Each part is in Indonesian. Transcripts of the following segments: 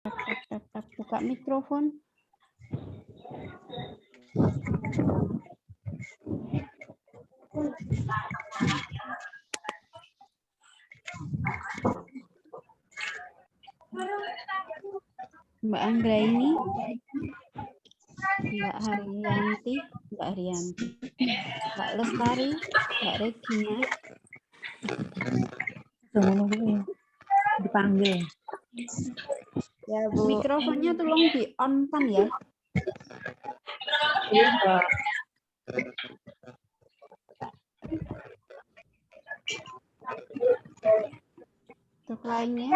Buka mikrofon. Mbak Anggra ini, Mbak Haryanti, Mbak Lestari, Mbak Regina. Dipanggil. Ya, Bu. Mikrofonnya tolong di on kan ya. Iya. Untuk lainnya.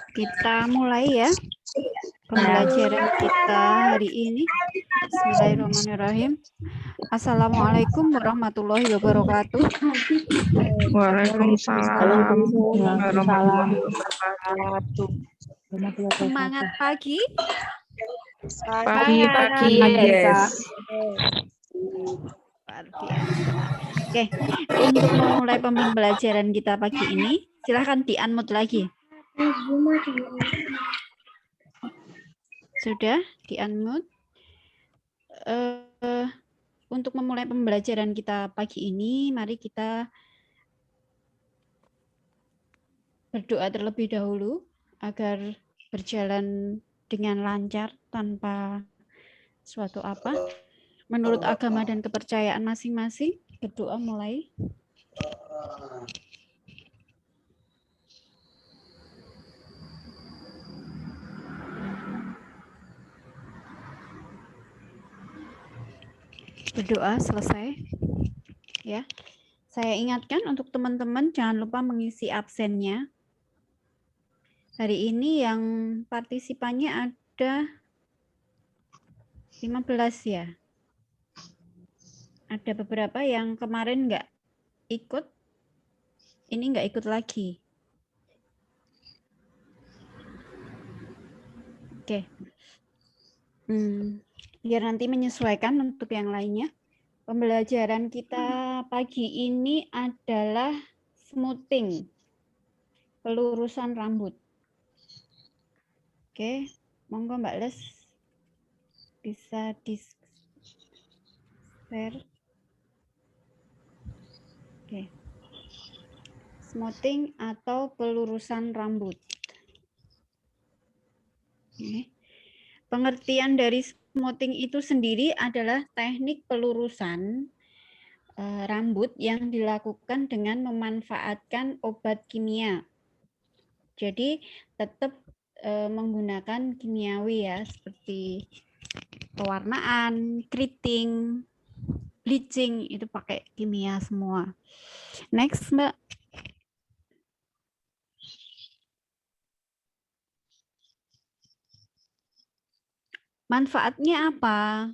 Kita mulai ya pembelajaran kita hari ini. Bismillahirrahmanirrahim. Assalamualaikum warahmatullahi wabarakatuh. Waalaikumsalam warahmatullahi wabarakatuh. Semangat pagi. Pagi, yes. Luar biasa. Oke, untuk memulai pembelajaran kita pagi ini, silahkan di-unmute lagi. Sudah di-unmute. Untuk memulai pembelajaran kita pagi ini, mari kita berdoa terlebih dahulu agar berjalan dengan lancar tanpa suatu apa. Menurut agama dan kepercayaan masing-masing, berdoa mulai. Berdoa selesai. Ya. Saya ingatkan untuk teman-teman jangan lupa mengisi absennya. Hari ini yang partisipannya ada 15 ya. Ada beberapa yang kemarin nggak ikut, ini nggak ikut lagi. Oke. Biar nanti menyesuaikan untuk yang lainnya. Pembelajaran kita pagi ini adalah smoothing, pelurusan rambut. Oke, monggo Mbak Les bisa di-share. Oke. Smoothing atau pelurusan rambut. Oke. Pengertian dari smoothing itu sendiri adalah teknik pelurusan rambut yang dilakukan dengan memanfaatkan obat kimia. Jadi tetap menggunakan kimiawi ya, seperti pewarnaan, keriting, bleaching, itu pakai kimia semua. Next, Mbak. Manfaatnya apa?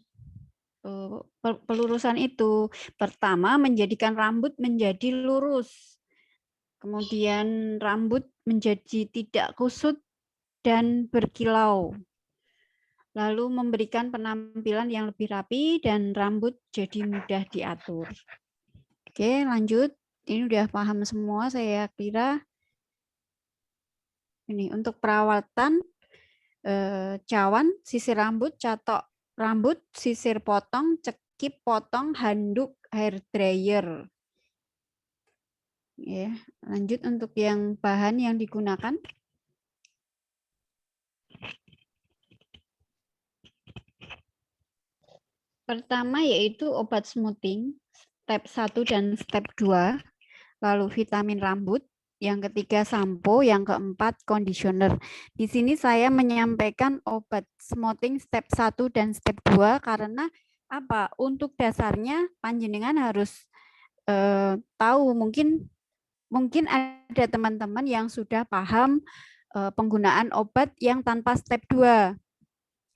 Pelurusan itu pertama menjadikan rambut menjadi lurus, kemudian rambut menjadi tidak kusut dan berkilau, lalu memberikan penampilan yang lebih rapi dan rambut jadi mudah diatur. Oke, lanjut. Ini udah paham semua saya kira. Ini untuk perawatan cawan, sisir rambut, catok rambut, sisir potong, cekip potong, handuk, hair dryer. Ya, lanjut untuk yang bahan yang digunakan. Pertama yaitu obat smoothing, step 1 dan step 2, lalu vitamin rambut, yang ketiga sampo, yang keempat conditioner. Di sini saya menyampaikan obat smoothing step 1 dan step 2 karena apa? Untuk dasarnya panjenengan harus tahu, mungkin ada teman-teman yang sudah paham penggunaan obat yang tanpa step 2.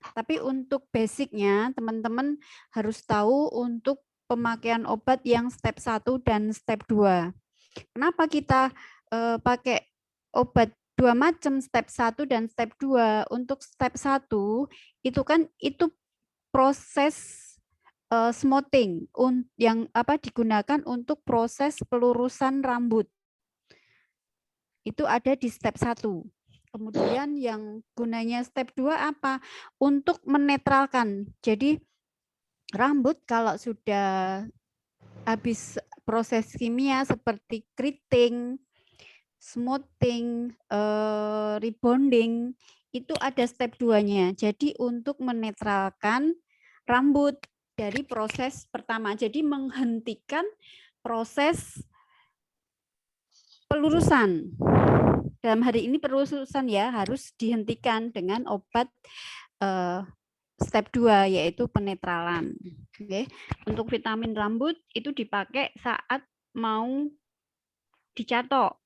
Tapi untuk basicnya teman-teman harus tahu untuk pemakaian obat yang step 1 dan step 2. Kenapa kita pakai obat dua macam, step 1 dan step 2. Untuk step 1 itu kan itu proses smoothing yang digunakan untuk proses pelurusan rambut. Itu ada di step 1. Kemudian yang gunanya step 2 apa? Untuk menetralkan. Jadi rambut kalau sudah habis proses kimia seperti keriting, smoothing, rebonding, itu ada step 2-nya. Jadi untuk menetralkan rambut dari proses pertama. Jadi menghentikan proses pelurusan. Dalam hari ini pelurusan ya harus dihentikan dengan obat step 2 yaitu penetralan. Oke. Untuk vitamin rambut itu dipakai saat mau dicatok.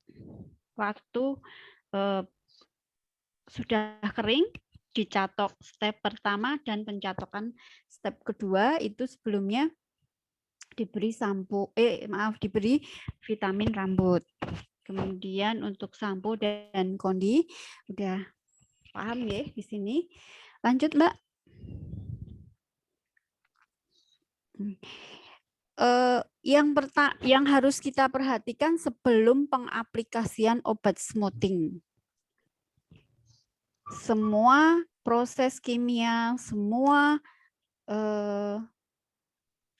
Waktu sudah kering, dicatok step pertama dan pencatokan step kedua itu sebelumnya diberi diberi vitamin rambut. Kemudian untuk sampo dan kondi udah paham ya di sini. Lanjut, Mbak. Yang harus kita perhatikan sebelum pengaplikasian obat smoothing. Semua proses kimia, semua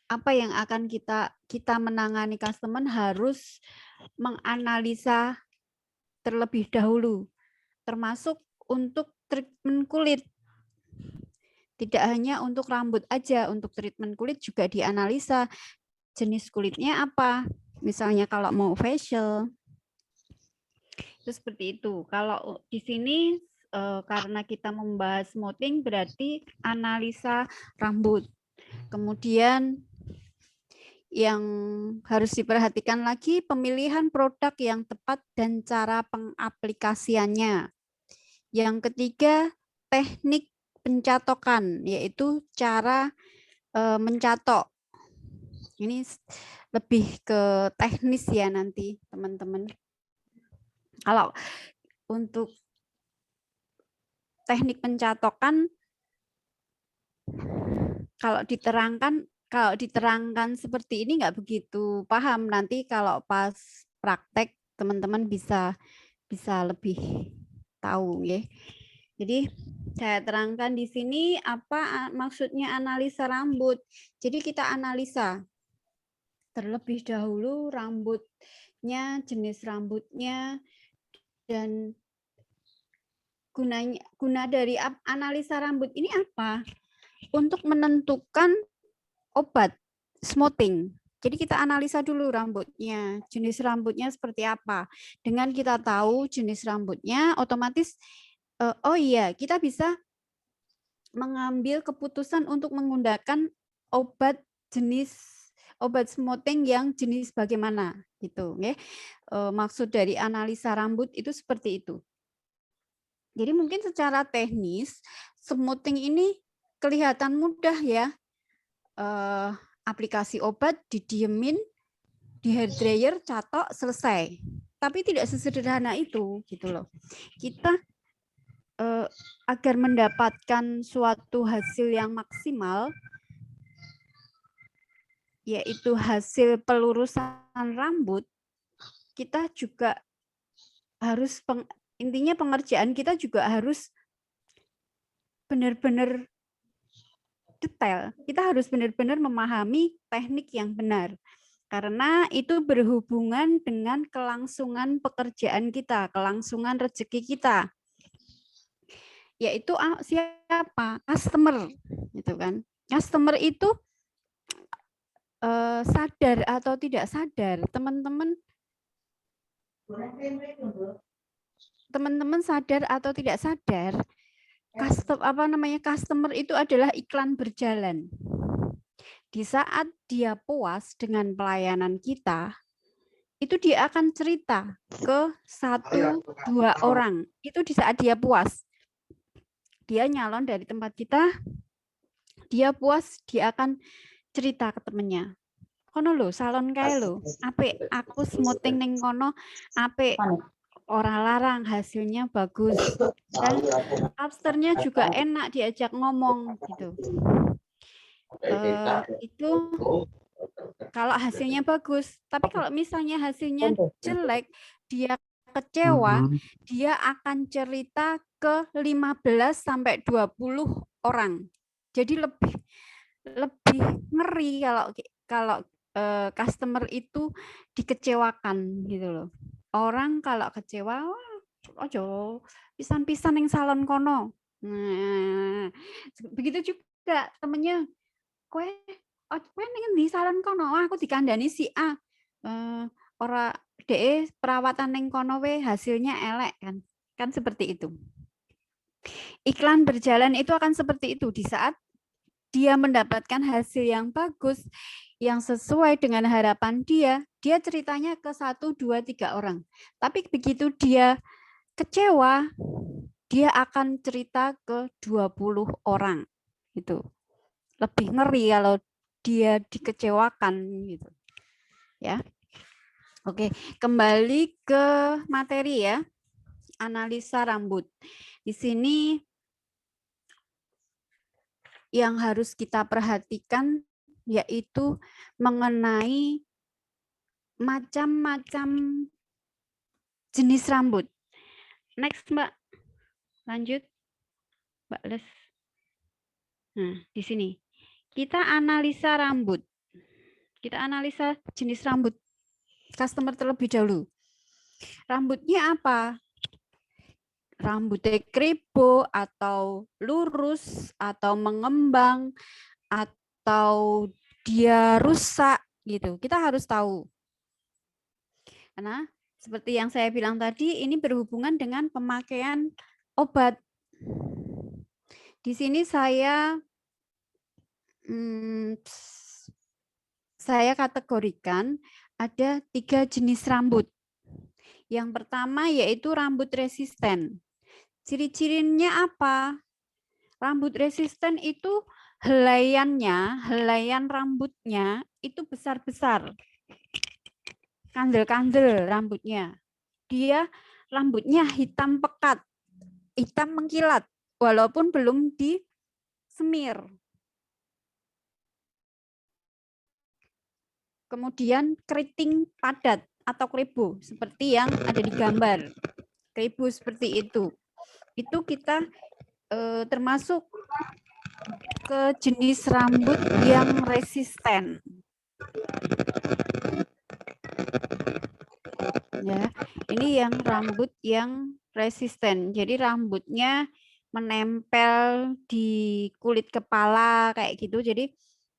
apa yang akan kita menangani customer harus menganalisa terlebih dahulu, termasuk untuk treatment kulit. Tidak hanya untuk rambut aja, untuk treatment kulit juga dianalisa jenis kulitnya apa. Misalnya kalau mau facial, itu seperti itu. Kalau di sini karena kita membahas smoothing berarti analisa rambut. Kemudian yang harus diperhatikan lagi pemilihan produk yang tepat dan cara pengaplikasiannya. Yang ketiga, teknik pencatokan, yaitu cara mencatok. Ini lebih ke teknis ya nanti teman-teman. Kalau untuk teknik pencatokan, kalau diterangkan seperti ini nggak begitu paham. Nanti kalau pas praktek teman-teman bisa lebih tahu ya. Jadi saya terangkan di sini apa maksudnya analisa rambut. Jadi kita analisa terlebih dahulu rambutnya, jenis rambutnya, dan guna dari analisa rambut ini apa? Untuk menentukan obat smoothing. Jadi kita analisa dulu rambutnya, jenis rambutnya seperti apa. Dengan kita tahu jenis rambutnya, otomatis oh iya, kita bisa mengambil keputusan untuk menggunakan obat smoothing yang jenis bagaimana gitu, ya. Maksud dari analisa rambut itu seperti itu. Jadi mungkin secara teknis smoothing ini kelihatan mudah ya. Aplikasi obat didiemin di hair dryer, catok, selesai. Tapi tidak sesederhana itu gitu loh. Kita agar mendapatkan suatu hasil yang maksimal, yaitu hasil pelurusan rambut, kita juga harus intinya pengerjaan kita juga harus benar-benar detail. Kita harus benar-benar memahami teknik yang benar. Karena itu berhubungan dengan kelangsungan pekerjaan kita, kelangsungan rezeki kita. Yaitu siapa? Customer, gitu kan. Customer itu sadar atau tidak sadar, teman-teman sadar atau tidak sadar, customer itu adalah iklan berjalan. Di saat dia puas dengan pelayanan kita, itu dia akan cerita ke 1-2 orang. Itu di saat dia puas. Dia nyalon dari tempat kita, dia puas, dia akan cerita ke temennya. Kono lo, salon kae lo, apik aku smoothing ning kono, apik orang larang, hasilnya bagus. Dan afternya juga enak diajak ngomong gitu. Itu kalau hasilnya bagus. Tapi kalau misalnya hasilnya jelek, dia kecewa, dia akan cerita ke 15 sampai 20 orang. Jadi lebih ngeri kalau customer itu dikecewakan gitu loh. Orang kalau kecewa, ojo pisan-pisan yang salon kono. Nah, begitu juga temennya, kue ning di salon kono, aku dikandani si A. Ora DE perawatan ning kono we hasilnya elek kan. Kan seperti itu. Iklan berjalan itu akan seperti itu di saat dia mendapatkan hasil yang bagus, yang sesuai dengan harapan dia ceritanya ke 1, 2, 3 orang. Tapi begitu dia kecewa, dia akan cerita ke 20 orang. Gitu. Lebih ngeri kalau dia dikecewakan gitu. Ya. Oke, kembali ke materi ya. Analisa rambut. Di sini yang harus kita perhatikan yaitu mengenai macam-macam jenis rambut. Next, Mbak. Lanjut. Mbak Les. Nah, di sini. Kita analisa rambut. Kita analisa jenis rambut customer terlebih dahulu. Rambutnya apa? Rambutnya kribo atau lurus atau mengembang atau dia rusak gitu. Kita harus tahu. Karena seperti yang saya bilang tadi, ini berhubungan dengan pemakaian obat. Di sini saya kategorikan ada 3 jenis rambut. Yang pertama yaitu rambut resisten. Ciri-cirinya apa? Rambut resisten itu helaian rambutnya itu besar-besar. Kandel-kandel rambutnya. Dia rambutnya hitam pekat, hitam mengkilat, walaupun belum disemir. Kemudian keriting padat atau kribo, seperti yang ada di gambar. Kribo seperti itu. Itu kita termasuk ke jenis rambut yang resisten. Ya, ini yang rambut yang resisten. Jadi rambutnya menempel di kulit kepala kayak gitu. Jadi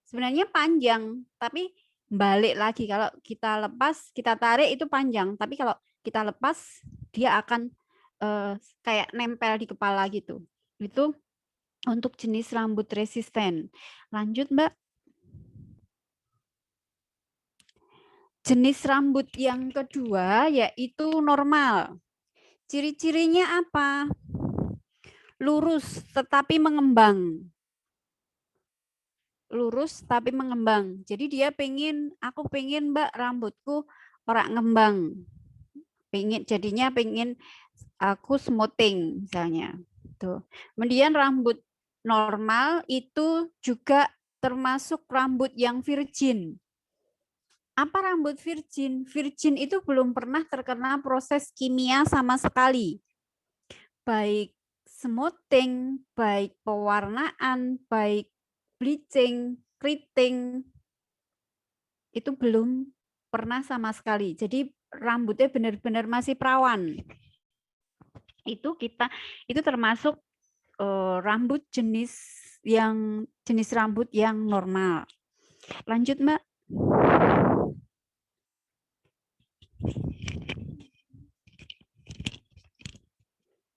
sebenarnya panjang, tapi balik lagi kalau kita lepas, kita tarik itu panjang. Tapi kalau kita lepas, dia akan kayak nempel di kepala gitu. Itu untuk jenis rambut resisten. Lanjut, Mbak. Jenis rambut yang kedua yaitu normal. Ciri-cirinya apa? Lurus tetapi mengembang. Lurus tapi mengembang. Jadi dia aku pengen Mbak rambutku ora ngembang. Jadinya pengen aku smoothing misalnya. Tuh. Kemudian rambut normal itu juga termasuk rambut yang virgin. Apa rambut virgin? Virgin itu belum pernah terkena proses kimia sama sekali. Baik smoothing, baik pewarnaan, baik bleaching, keriting, itu belum pernah sama sekali. Jadi rambutnya benar-benar masih perawan. Itu termasuk rambut jenis rambut yang normal. Lanjut, Mbak.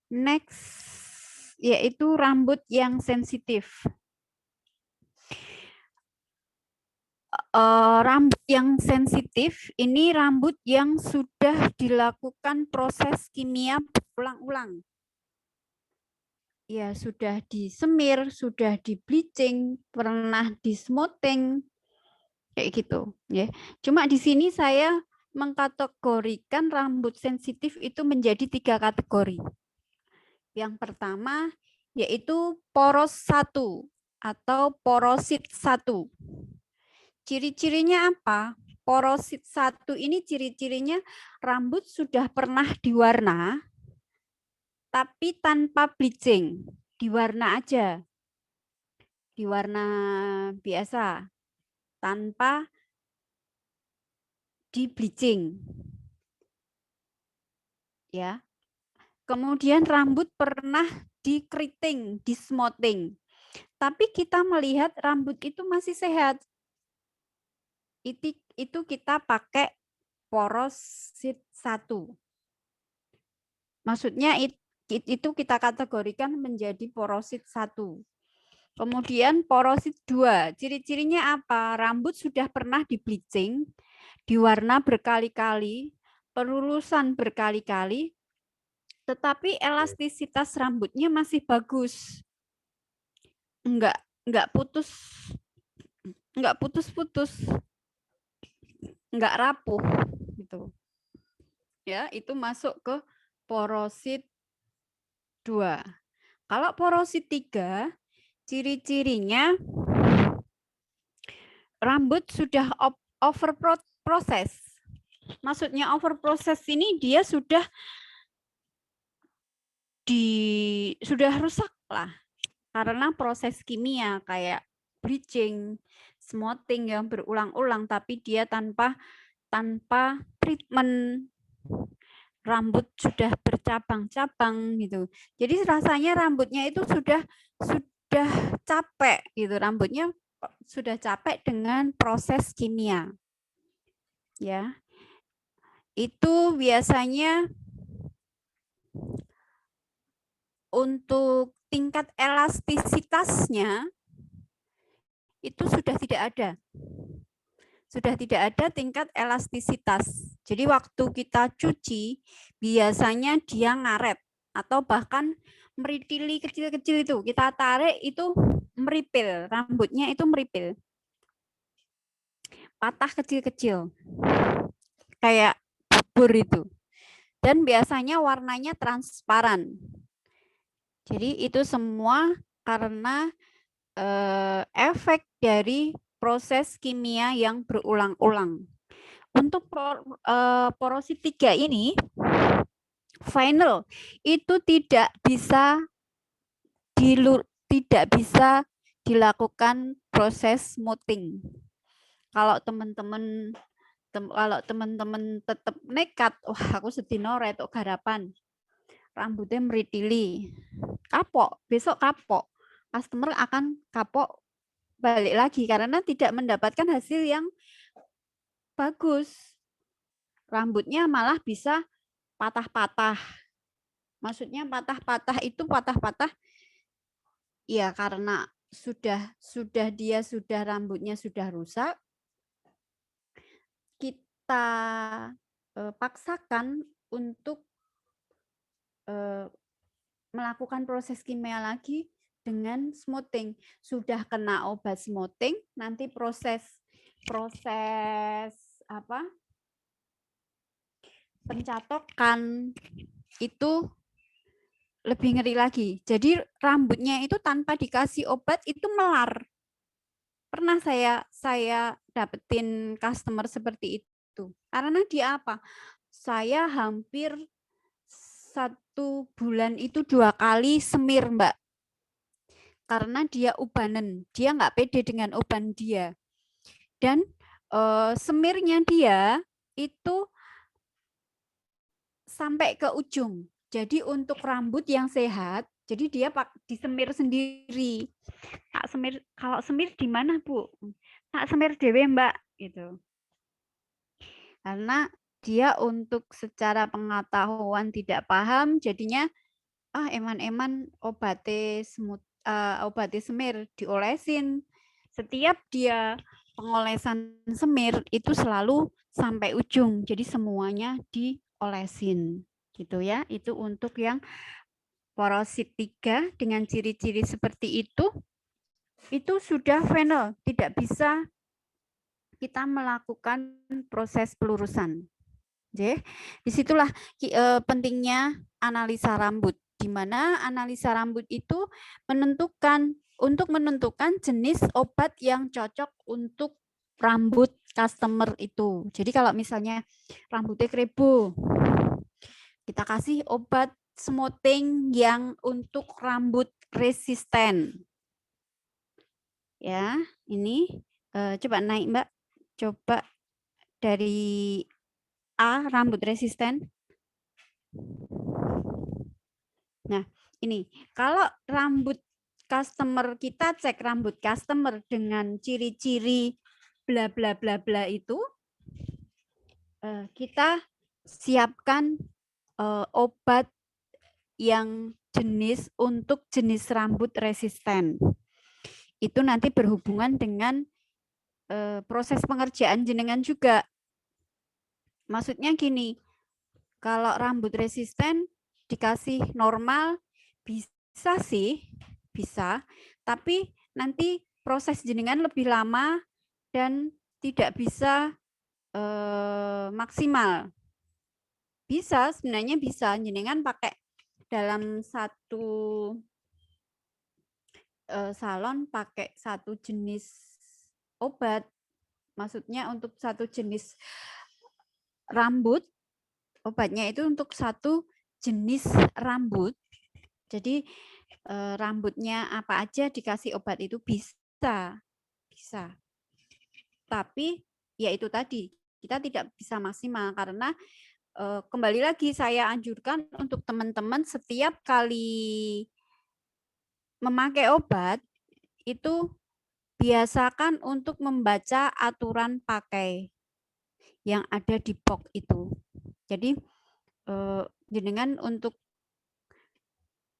Next, yaitu rambut yang sensitif. Rambut yang sensitif ini rambut yang sudah dilakukan proses kimia berulang-ulang. Ya, sudah disemir, sudah di bleaching, pernah di smoothing, kayak gitu. Ya, cuma di sini saya mengkategorikan rambut sensitif itu menjadi 3 kategori. Yang pertama yaitu poros 1 atau porosit 1. Ciri-cirinya apa? Porosit 1 ini ciri-cirinya rambut sudah pernah diwarna, tapi tanpa bleaching. Diwarna aja. Diwarna biasa. Tanpa di bleaching. Ya. Kemudian rambut pernah di-keriting, di-smoothing. Tapi kita melihat rambut itu masih sehat. Itu kita pakai porosit 1. Maksudnya itu kita kategorikan menjadi porosit 1. Kemudian porosit 2. Ciri-cirinya apa? Rambut sudah pernah di bleaching, diwarna berkali-kali, perulusan berkali-kali, tetapi elastisitas rambutnya masih bagus. Enggak putus-putus. Enggak rapuh gitu. Ya, itu masuk ke porosit 2. Kalau porosit 3, ciri-cirinya rambut sudah over proses. Maksudnya over proses ini dia sudah rusak lah karena proses kimia kayak bleaching, smoothing yang berulang-ulang, tapi dia tanpa treatment. Rambut sudah bercabang-cabang gitu. Jadi rasanya rambutnya itu sudah capek gitu. Rambutnya sudah capek dengan proses kimia. Ya. Itu biasanya untuk tingkat elastisitasnya itu sudah tidak ada. Sudah tidak ada tingkat elastisitas. Jadi waktu kita cuci, biasanya dia ngaret atau bahkan meritili kecil-kecil itu. Kita tarik itu meripil, rambutnya itu meripil. Patah kecil-kecil. Kayak bubur itu. Dan biasanya warnanya transparan. Jadi itu semua karena efek dari proses kimia yang berulang-ulang. Untuk porosit 3 ini, final, itu tidak bisa dilakukan proses smoothing. Kalau teman-teman tetap nekat, wah aku sedino retok garapan, rambutnya meritili, kapok, besok kapok, customer akan kapok balik lagi karena tidak mendapatkan hasil yang bagus. Rambutnya malah bisa patah-patah. Maksudnya patah-patah itu patah-patah ya karena rambutnya sudah rusak. Kita paksakan untuk melakukan proses kimia lagi dengan smoothing. Sudah kena obat smoothing, nanti proses pencatokan itu lebih ngeri lagi. Jadi rambutnya itu tanpa dikasih obat itu melar. Pernah saya dapetin customer seperti itu. Karena dia apa? Saya hampir 1 bulan itu 2 kali semir, Mbak. Karena dia ubanan, dia nggak pede dengan uban dia. Dan semirnya dia itu sampai ke ujung. Jadi untuk rambut yang sehat, jadi dia disemir sendiri. Tak semir, kalau semir di mana, Bu? Tak semir dewe, Mbak, gitu. Karena dia untuk secara pengetahuan tidak paham, jadinya eman-eman obatnya semir diolesin. Setiap dia pengolesan semir itu selalu sampai ujung, jadi semuanya diolesin gitu ya. Itu untuk yang porosit 3 dengan ciri-ciri seperti itu sudah final, tidak bisa kita melakukan proses pelurusan. Oke, disitulah pentingnya analisa rambut, di mana analisa rambut itu untuk menentukan jenis obat yang cocok untuk rambut customer itu. Jadi kalau misalnya rambutnya keribu, kita kasih obat smoothing yang untuk rambut resisten. Ya, ini coba naik Mbak, coba dari A, rambut resisten. Nah, ini kalau rambut customer, kita cek rambut customer dengan ciri-ciri bla bla bla bla itu, kita siapkan obat yang untuk jenis rambut resisten. Itu nanti berhubungan dengan proses pengerjaan jenengan juga. Maksudnya gini, kalau rambut resisten dikasih normal bisa sih, bisa, tapi nanti proses jenengan lebih lama dan tidak bisa maksimal. Bisa, sebenarnya bisa jenengan pakai dalam satu salon pakai satu jenis obat. Maksudnya untuk satu jenis rambut, obatnya itu untuk satu jenis rambut. Jadi rambutnya apa aja dikasih obat itu bisa. Tapi ya itu tadi, kita tidak bisa maksimal karena kembali lagi saya anjurkan untuk teman-teman setiap kali memakai obat itu biasakan untuk membaca aturan pakai yang ada di box itu. Jadi jenengan untuk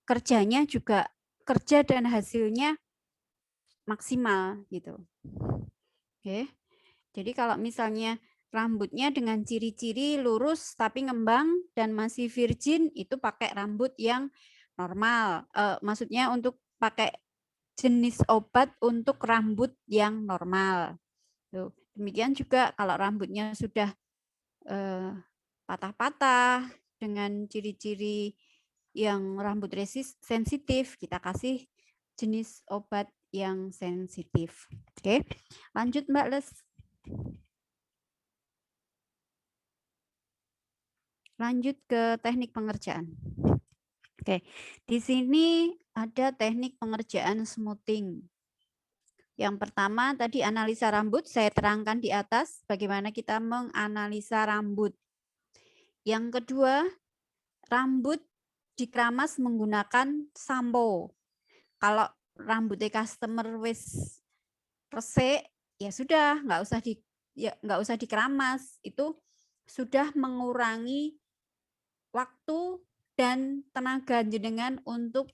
kerjanya juga kerja dan hasilnya maksimal gitu. Oke. Jadi kalau misalnya rambutnya dengan ciri-ciri lurus tapi ngembang dan masih virgin, itu pakai rambut yang normal. Maksudnya untuk pakai jenis obat untuk rambut yang normal. Tuh. Demikian juga kalau rambutnya sudah patah-patah dengan ciri-ciri yang rambut sensitif, kita kasih jenis obat yang sensitif. Oke, lanjut Mbak Les. Lanjut ke teknik pengerjaan. Oke, di sini ada teknik pengerjaan smoothing. Yang pertama tadi analisa rambut, saya terangkan di atas bagaimana kita menganalisa rambut. Yang kedua, rambut dikeramas menggunakan sampo. Kalau rambutnya customer wis resik, ya sudah nggak usah dikeramas. Itu sudah mengurangi waktu dan tenaga jenengan untuk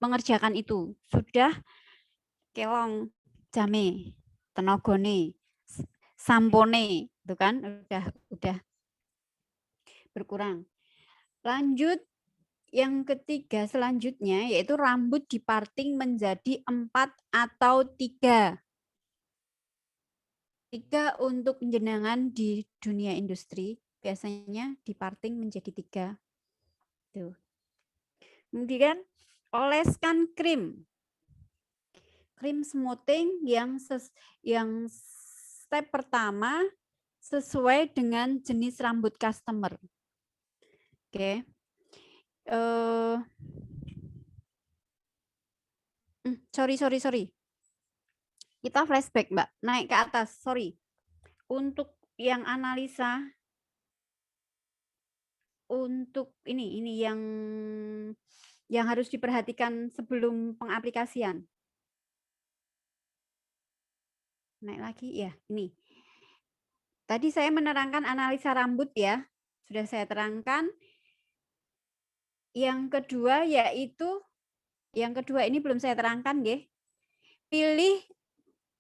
mengerjakan itu. Sudah kelong jame, tenagane, sampone, itu kan udah berkurang. Lanjut yang ketiga selanjutnya yaitu rambut diparting menjadi 4 atau 3. 3 untuk jenengan di dunia industri biasanya diparting menjadi 3. Tuh. Kemudian oleskan krim. Krim smoothing yang step pertama sesuai dengan jenis rambut customer. Oke. Sorry. Kita flashback, Mbak. Naik ke atas, sorry. Untuk yang analisa, untuk ini yang harus diperhatikan sebelum pengaplikasian. Naik lagi, ya, ini. Tadi saya menerangkan analisa rambut ya, sudah saya terangkan. Yang kedua yaitu, ini belum saya terangkan, ya. Pilih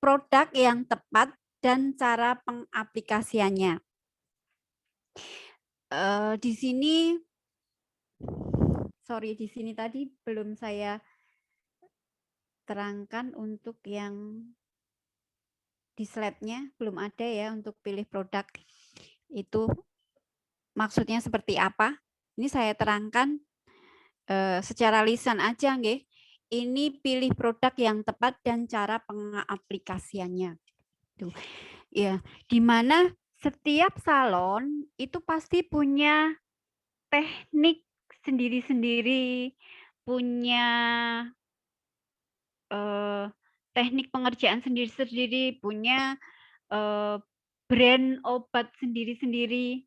produk yang tepat dan cara pengaplikasiannya. Di sini, di sini tadi belum saya terangkan untuk yang di slide-nya belum ada ya untuk pilih produk. Itu maksudnya seperti apa? Ini saya terangkan secara lisan aja nggih. Ini pilih produk yang tepat dan cara pengaplikasiannya. Tuh. Ya, di mana setiap salon itu pasti punya teknik sendiri-sendiri, punya teknik pengerjaan sendiri-sendiri, punya brand obat sendiri-sendiri.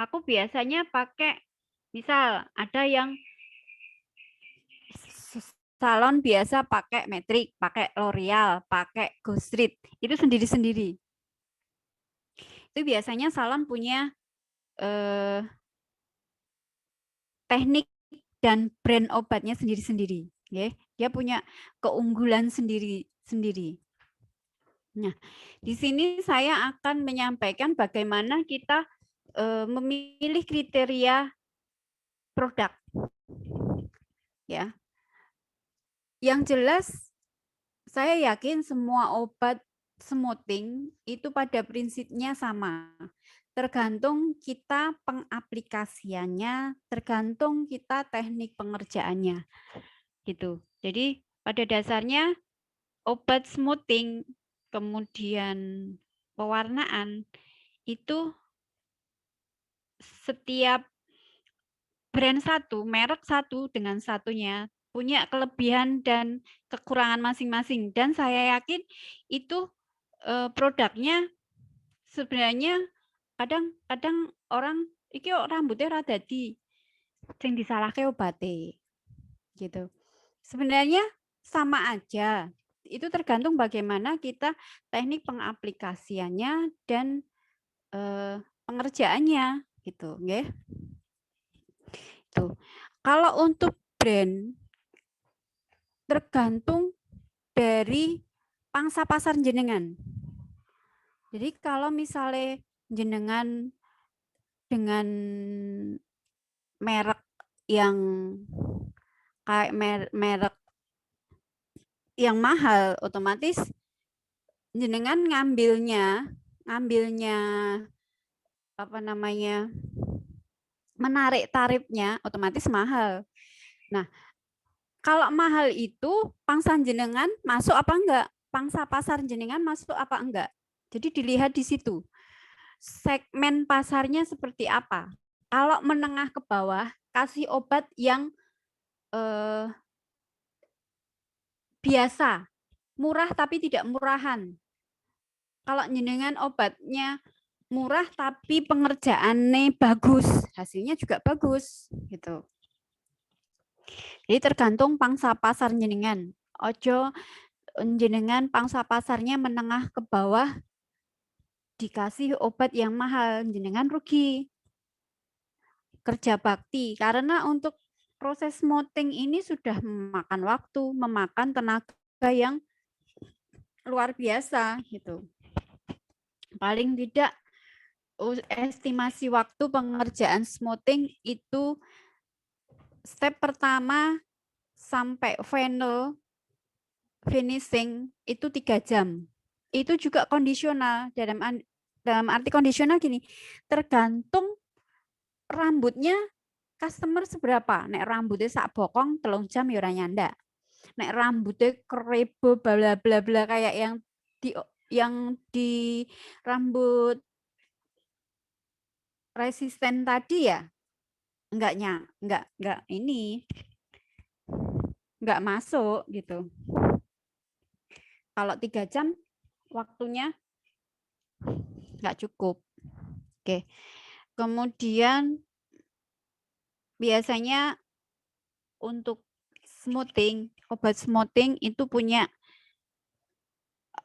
Aku biasanya pakai, misal ada yang salon biasa pakai Metrik, pakai L'Oreal, pakai Go Street, itu sendiri-sendiri. Itu biasanya salon punya teknik dan brand obatnya sendiri-sendiri. Dia punya keunggulan sendiri-sendiri. Nah, di sini saya akan menyampaikan bagaimana kita memilih kriteria produk. Ya. Yang jelas saya yakin semua obat smoothing itu pada prinsipnya sama. Tergantung kita pengaplikasiannya, tergantung kita teknik pengerjaannya. Gitu. Jadi pada dasarnya obat smoothing kemudian pewarnaan itu setiap brand satu, merek satu dengan satunya punya kelebihan dan kekurangan masing-masing. Dan saya yakin itu produknya sebenarnya kadang orang iki rambutnya rada dadi sing disalahke obate. Gitu. Sebenarnya sama aja. Itu tergantung bagaimana kita teknik pengaplikasiannya dan pengerjaannya gitu, nggih. Tuh. Kalau untuk brand tergantung dari pangsa pasar jenengan. Jadi kalau misalnya jenengan dengan merek yang kayak merek yang mahal, otomatis jenengan ngambilnya apa namanya, menarik tarifnya otomatis mahal. Nah, kalau mahal itu pangsa jenengan masuk apa enggak? Pangsa pasar jenengan masuk apa enggak? Jadi dilihat di situ. Segmen pasarnya seperti apa? Kalau menengah ke bawah, kasih obat yang biasa, murah tapi tidak murahan. Kalau jenengan obatnya murah tapi pengerjaannya bagus, hasilnya juga bagus gitu. Jadi tergantung pangsa pasar jenengan. Ojo jenengan pangsa pasarnya menengah ke bawah dikasih obat yang mahal, jenengan rugi. Kerja bakti karena untuk proses smoothing ini sudah memakan waktu, memakan tenaga yang luar biasa gitu. Paling tidak estimasi waktu pengerjaan smoothing itu step pertama sampai final finishing itu 3 jam. Itu juga kondisional, dalam arti kondisional gini, tergantung rambutnya customer seberapa. Nek rambutnya sak bokong 3 jam ya ora nyandak. Nek rambutnya kerebo bla bla bla kayak yang di rambut resisten tadi ya, enggak ini enggak masuk gitu. Kalau 3 jam waktunya enggak cukup. Oke. Kemudian biasanya untuk smoothing, obat smoothing itu punya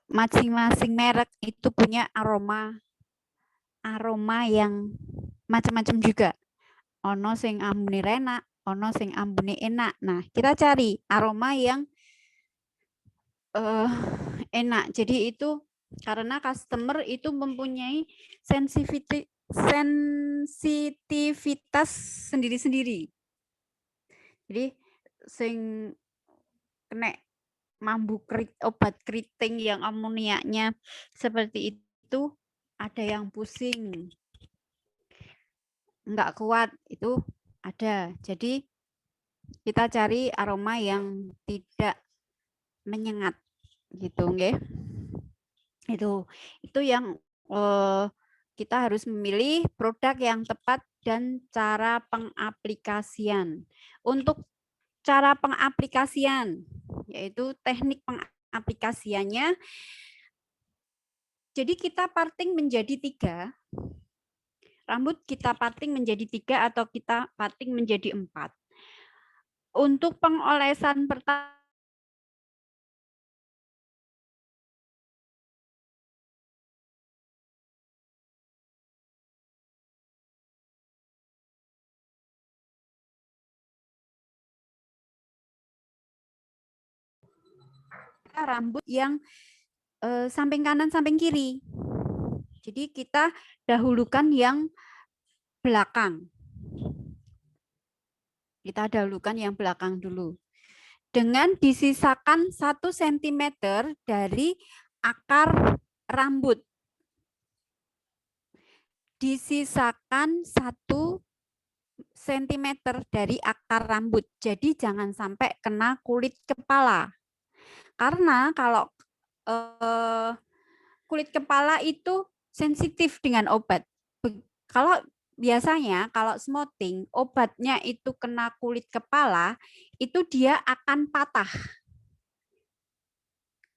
masing-masing merek itu punya aroma yang macam-macam juga. Ono sing ambune enak, ono sing ambune enak. Nah, kita cari aroma yang enak. Jadi itu karena customer itu mempunyai sensitivitas sendiri-sendiri. Jadi sing kena obat keriting yang amoniaknya seperti itu, ada yang pusing, nggak kuat, itu ada. Jadi kita cari aroma yang tidak menyengat gitu, nggih. Itu yang kita harus memilih produk yang tepat dan cara pengaplikasian. Untuk cara pengaplikasian, yaitu teknik pengaplikasiannya, jadi kita parting menjadi 3. Rambut kita parting menjadi 3 atau kita parting menjadi 4. Untuk pengolesan pertama, rambut yang samping kanan, samping kiri. Jadi kita dahulukan yang belakang. Kita dahulukan yang belakang dulu. Dengan disisakan 1 cm dari akar rambut. Disisakan 1 cm dari akar rambut. Jadi jangan sampai kena kulit kepala. Karena kalau kulit kepala itu sensitif dengan obat. Kalau biasanya kalau smoothing, obatnya itu kena kulit kepala, itu dia akan patah.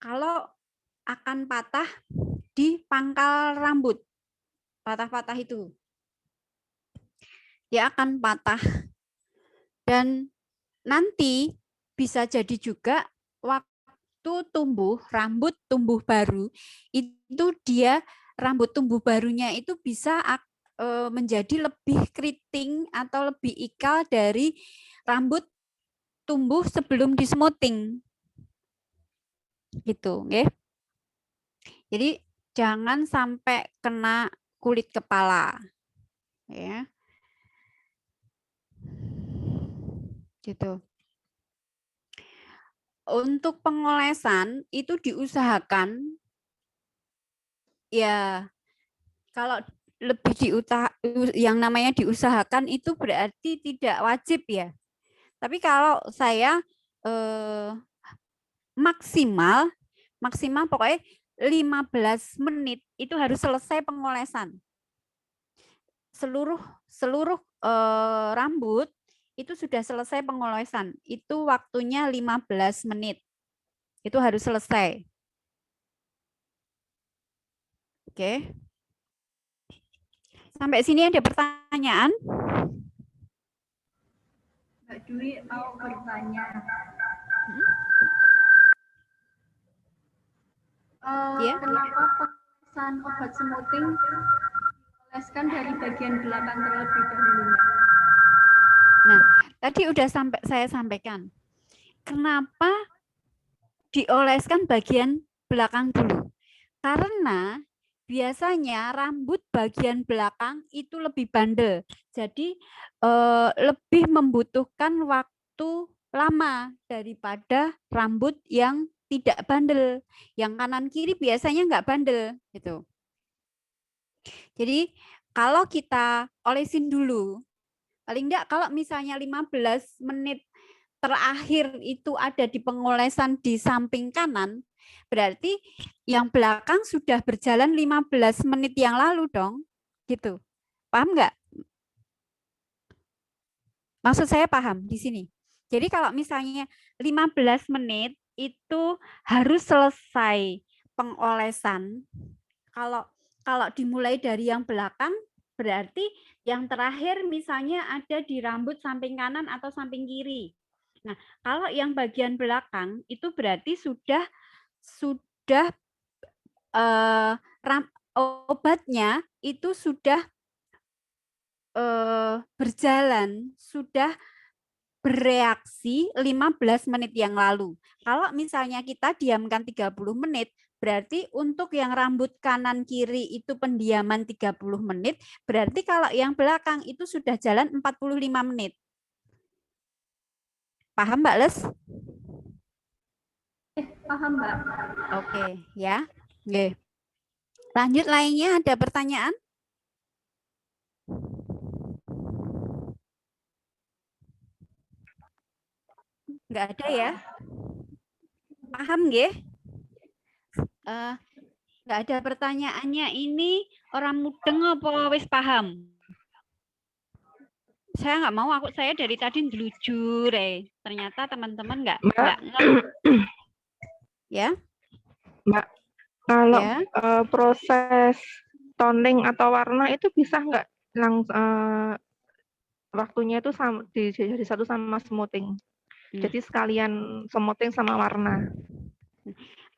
Kalau akan patah di pangkal rambut, patah-patah itu. Dia akan patah. Dan nanti bisa jadi juga waktu rambut tumbuh baru, itu dia rambut tumbuh barunya itu bisa menjadi lebih keriting atau lebih ikal dari rambut tumbuh sebelum di smoothing. Gitu, nggih. Jadi jangan sampai kena kulit kepala. Ya. Gitu. Untuk pengolesan itu diusahakan ya, kalau lebih yang namanya diusahakan itu berarti tidak wajib ya. Tapi kalau saya maksimal pokoknya 15 menit itu harus selesai pengolesan. Seluruh rambut itu sudah selesai pengolesan. Itu waktunya 15 menit. Itu harus selesai. Oke. Sampai sini ada pertanyaan? Mbak Dwi mau bertanya. Ya. Kenapa pengolesan obat smoothing dioleskan dari bagian belakang terlebih dahulu, Mbak? Nah, tadi udah saya sampaikan. Kenapa dioleskan bagian belakang dulu? Karena biasanya rambut bagian belakang itu lebih bandel. Jadi lebih membutuhkan waktu lama daripada rambut yang tidak bandel. Yang kanan kiri biasanya nggak bandel gitu. Jadi kalau kita olesin dulu, paling enggak kalau misalnya 15 menit terakhir itu ada di pengolesan di samping kanan, berarti yang belakang sudah berjalan 15 menit yang lalu dong. Gitu. Paham nggak? Maksud saya paham di sini. Jadi kalau misalnya 15 menit itu harus selesai pengolesan. Kalau dimulai dari yang belakang, berarti yang terakhir misalnya ada di rambut samping kanan atau samping kiri. Nah, kalau yang bagian belakang itu berarti sudah obatnya itu sudah berjalan, sudah bereaksi 15 menit yang lalu. Kalau misalnya kita diamkan 30 menit, berarti untuk yang rambut kanan kiri itu pendiaman 30 menit, berarti kalau yang belakang itu sudah jalan 45 menit. Paham Mbak Les? Paham, Mbak. Oke, ya. Oke. Lanjut lainnya ada pertanyaan? Enggak ada ya? Paham nggih? Enggak ada pertanyaannya. Ini orang mudeng apa wis paham? Saya nggak mau, saya dari tadi ngelujur, ternyata teman-teman nggak ya. Mbak, kalau Ya. proses toning atau warna itu bisa nggak waktunya itu sama jadi satu sama smoothing. Jadi sekalian smoothing sama warna.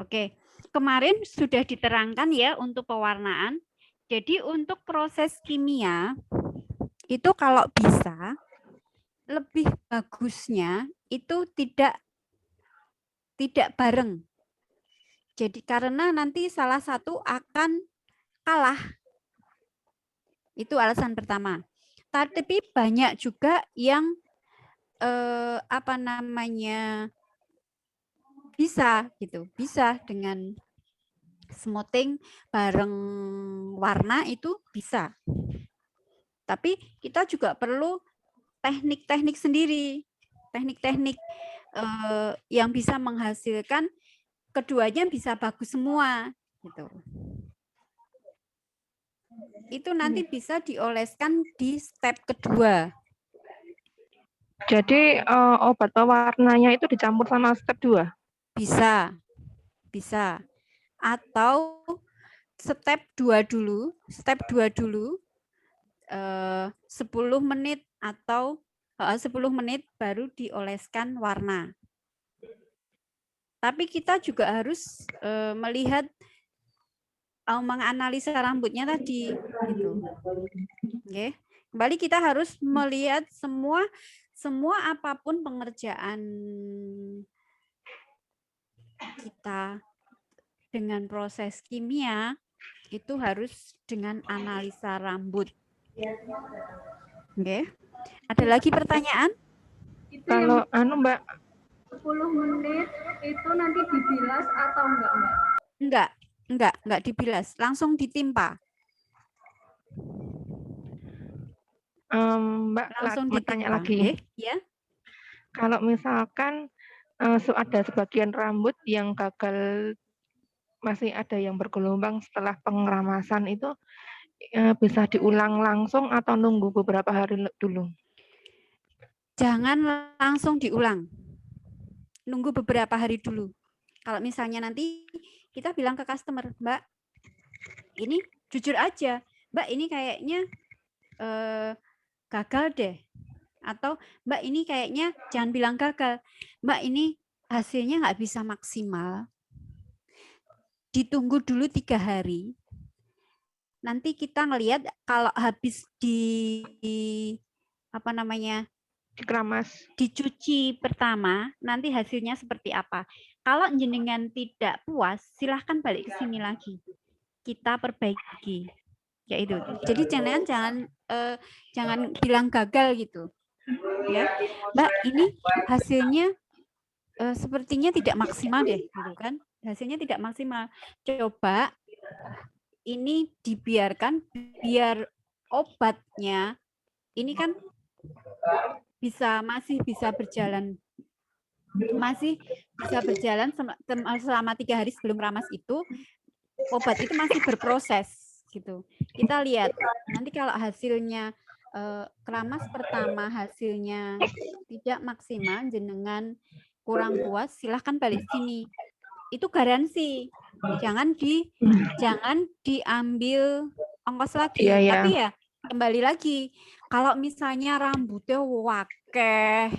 Oke, kemarin sudah diterangkan ya untuk pewarnaan. Jadi untuk proses kimia itu kalau bisa lebih bagusnya itu tidak bareng. Jadi karena nanti salah satu akan kalah. Itu alasan pertama. Tapi banyak juga yang bisa gitu, bisa dengan smoothing bareng warna itu bisa. Tapi kita juga perlu teknik-teknik sendiri, teknik-teknik yang bisa menghasilkan keduanya bisa bagus semua gitu. Itu nanti bisa dioleskan di step kedua. Jadi obat pewarnanya itu dicampur sama step 2? Bisa. Bisa. Atau step 2 dulu, 10 menit atau 10 menit baru dioleskan warna. Tapi kita juga harus melihat menganalisa rambutnya tadi gitu. Oke. Kembali kita harus melihat semua apapun pengerjaan kita dengan proses kimia itu harus dengan analisa rambut. Oke. Ada lagi pertanyaan? Itu kalau Mbak, 10 menit itu nanti dibilas atau enggak, Mbak? Enggak dibilas, langsung ditimpa. Mbak, Langsung mau tanya ditimpa. lagi. Ya. Kalau misalkan ada sebagian rambut yang gagal, masih ada yang bergelombang setelah pengeramasan itu, bisa diulang langsung atau nunggu beberapa hari dulu? Jangan langsung diulang. Nunggu beberapa hari dulu. Kalau misalnya nanti kita bilang ke customer, Mbak, ini jujur aja, Mbak ini kayaknya gagal deh. Atau Mbak ini kayaknya jangan bilang gagal, Mbak ini hasilnya nggak bisa maksimal. Ditunggu dulu 3 hari. Nanti kita ngelihat kalau habis dikeramas, dicuci pertama, nanti hasilnya seperti apa. Kalau jenengan tidak puas, silahkan balik ke sini lagi. Kita perbaiki. Ya itu. Jadi jangan bilang gagal gitu. Ya, Mbak, ini hasilnya sepertinya tidak maksimal deh, gitu kan? Hasilnya tidak maksimal. Coba ini dibiarkan biar obatnya ini kan masih bisa berjalan selama 3 hari sebelum ramas itu, obat itu masih berproses gitu. Kita lihat nanti kalau hasilnya keramas pertama hasilnya tidak maksimal, jenengan kurang puas, silahkan balik sini. Itu garansi. Jangan diambil ongkos lagi. Iya. Tapi ya kembali lagi, kalau misalnya rambutnya wakeh,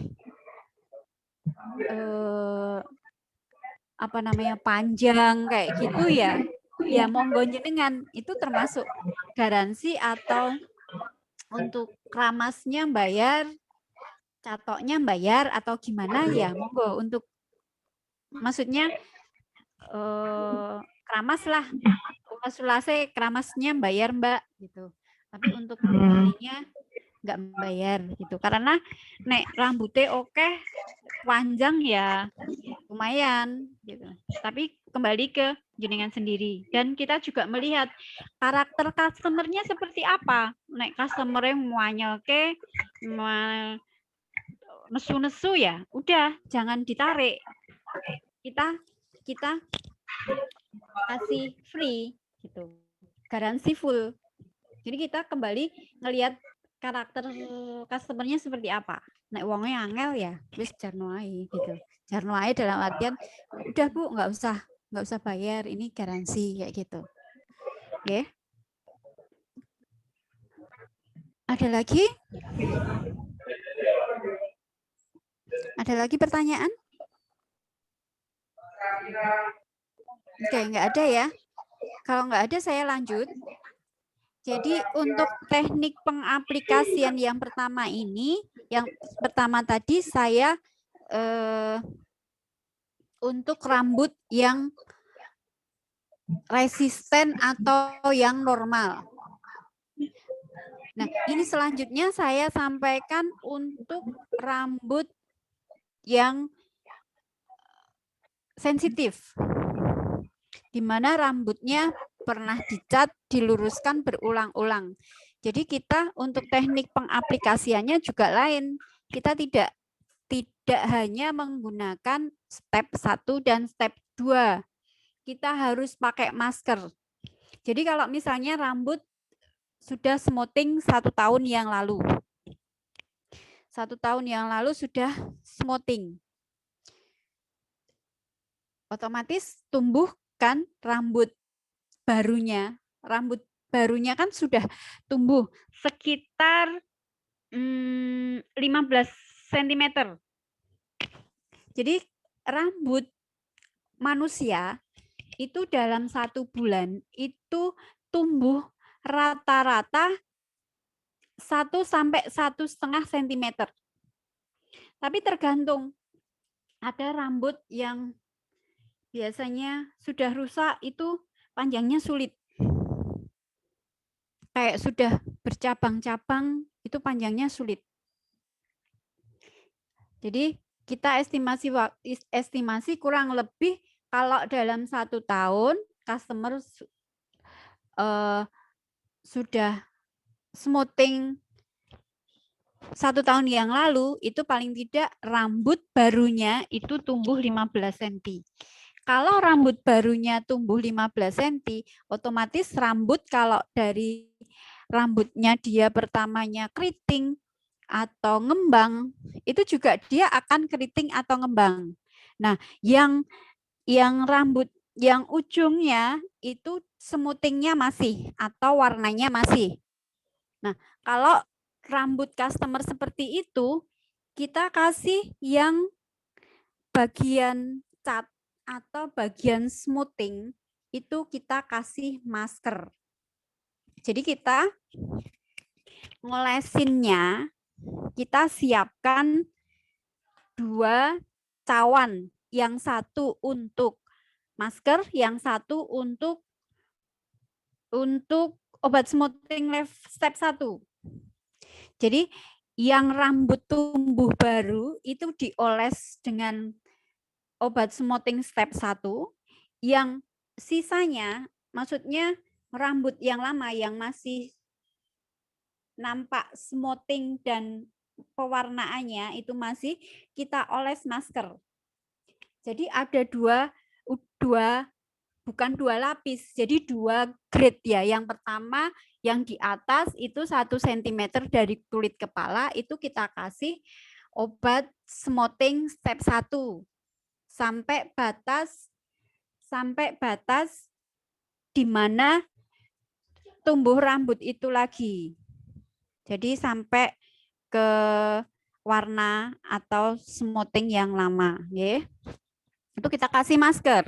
panjang kayak gitu ya monggo jenengan, itu termasuk garansi atau untuk keramasnya bayar, catoknya bayar atau gimana ya monggo, untuk maksudnya keramas lah, konsultasi keramasnya bayar Mbak gitu. Tapi untuk ininya nggak bayar gitu, karena nek rambutnya oke panjang ya lumayan gitu. Tapi kembali ke jenengan sendiri, dan kita juga melihat karakter customer-nya seperti apa. Nek customer yang muanyelke, nesu-nesu ya, udah jangan ditarik. Kita kasih free gitu. Garansi full. Jadi kita kembali ngelihat karakter customer-nya seperti apa. Nek wongnya angel ya, wis jarno ae gitu. Jarno ae dalam artian udah Bu, nggak usah bayar, ini garansi kayak gitu. Oke. Ada lagi? Ada lagi pertanyaan? Oke, nggak ada ya. Kalau nggak ada saya lanjut. Jadi untuk teknik pengaplikasian yang pertama ini, yang pertama tadi saya untuk rambut yang resisten atau yang normal. Nah, ini selanjutnya saya sampaikan untuk rambut yang sensitif, di mana rambutnya pernah dicat, diluruskan berulang-ulang. Jadi kita untuk teknik pengaplikasiannya juga lain. Kita tidak hanya menggunakan step 1 dan step 2. Kita harus pakai masker. Jadi kalau misalnya rambut sudah smoothing 1 tahun yang lalu. 1 tahun yang lalu sudah smoothing. Otomatis tumbuh kan rambut barunya. Rambut barunya kan sudah tumbuh sekitar 15 cm. Jadi rambut manusia itu dalam 1 bulan itu tumbuh rata-rata 1 sampai 1,5 cm. Tapi tergantung, ada rambut yang biasanya sudah rusak itu panjangnya sulit. Kayak sudah bercabang-cabang itu panjangnya sulit. Jadi kita estimasi kurang lebih kalau dalam 1 tahun customer sudah smoothing 1 tahun yang lalu, itu paling tidak rambut barunya itu tumbuh 15 cm. Kalau rambut barunya tumbuh 15 cm, otomatis rambut kalau dari rambutnya dia pertamanya keriting atau ngembang, itu juga dia akan keriting atau ngembang. Nah, yang rambut yang ujungnya itu smoothingnya masih atau warnanya masih. Nah, kalau rambut customer seperti itu, kita kasih yang bagian cat atau bagian smoothing itu kita kasih masker. Jadi kita ngolesinnya, kita siapkan 2 cawan, yang satu untuk masker, yang satu untuk obat smoothing step 1. Jadi yang rambut tumbuh baru itu dioles dengan obat smoothing step 1, yang sisanya, maksudnya rambut yang lama yang masih nampak smoothing dan pewarnaannya itu masih kita oles masker. Jadi ada bukan 2 lapis, jadi 2 grade ya. Yang pertama yang di atas itu 1 cm dari kulit kepala itu kita kasih obat smoothing step 1 sampai batas di mana tumbuh rambut itu lagi. Jadi sampai ke warna atau smoothing yang lama, ya. Itu kita kasih masker.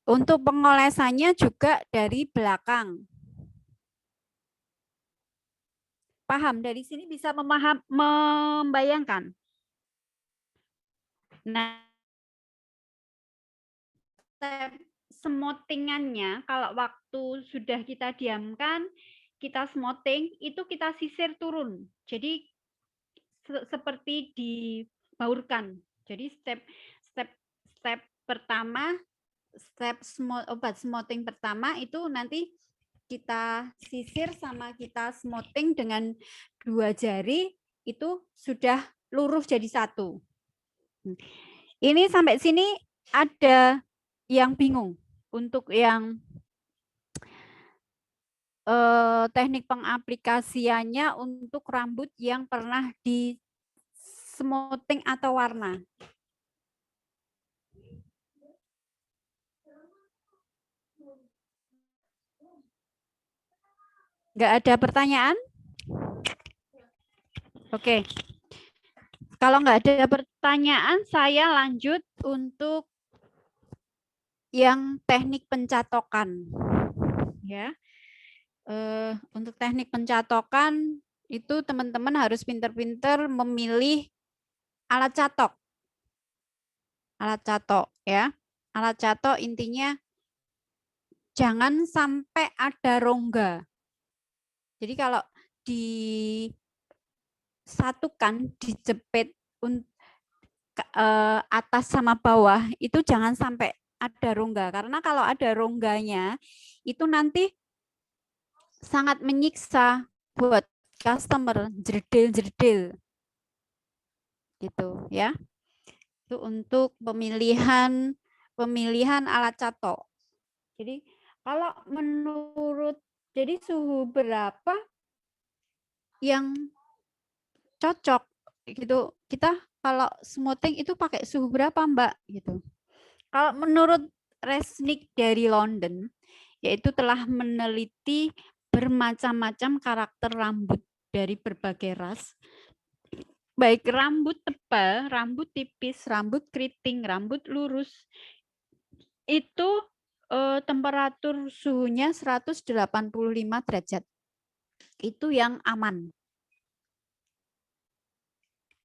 Untuk pengolesannya juga dari belakang. Paham? Dari sini bisa membayangkan. Nah, smoothing-annya kalau waktu sudah kita diamkan, kita smoothing, itu kita sisir turun. Jadi seperti dibaurkan. Jadi step pertama, obat smoothing pertama itu nanti kita sisir sama kita smoothing dengan 2 jari, itu sudah lurus jadi satu. Ini sampai sini ada yang bingung untuk yang teknik pengaplikasiannya untuk rambut yang pernah di smoothing atau warna. Nggak ada pertanyaan? Oke. Kalau nggak ada pertanyaan, saya lanjut untuk yang teknik pencatokan. Ya. Untuk teknik pencatokan itu teman-teman harus pinter-pinter memilih alat catok. Alat catok ya. Alat catok intinya jangan sampai ada rongga. Jadi kalau disatukan, dijepit atas sama bawah itu jangan sampai ada rongga, karena kalau ada rongganya itu nanti sangat menyiksa buat customer, jerdil gitu ya. Itu untuk pemilihan alat catok. Jadi kalau menurut, jadi suhu berapa yang cocok gitu, kita kalau smoothing itu pakai suhu berapa Mbak gitu. Kalau menurut Resnick dari London, yaitu telah meneliti bermacam-macam karakter rambut dari berbagai ras, baik rambut tebal, rambut tipis, rambut keriting, rambut lurus, itu temperatur suhunya 185 derajat. Itu yang aman.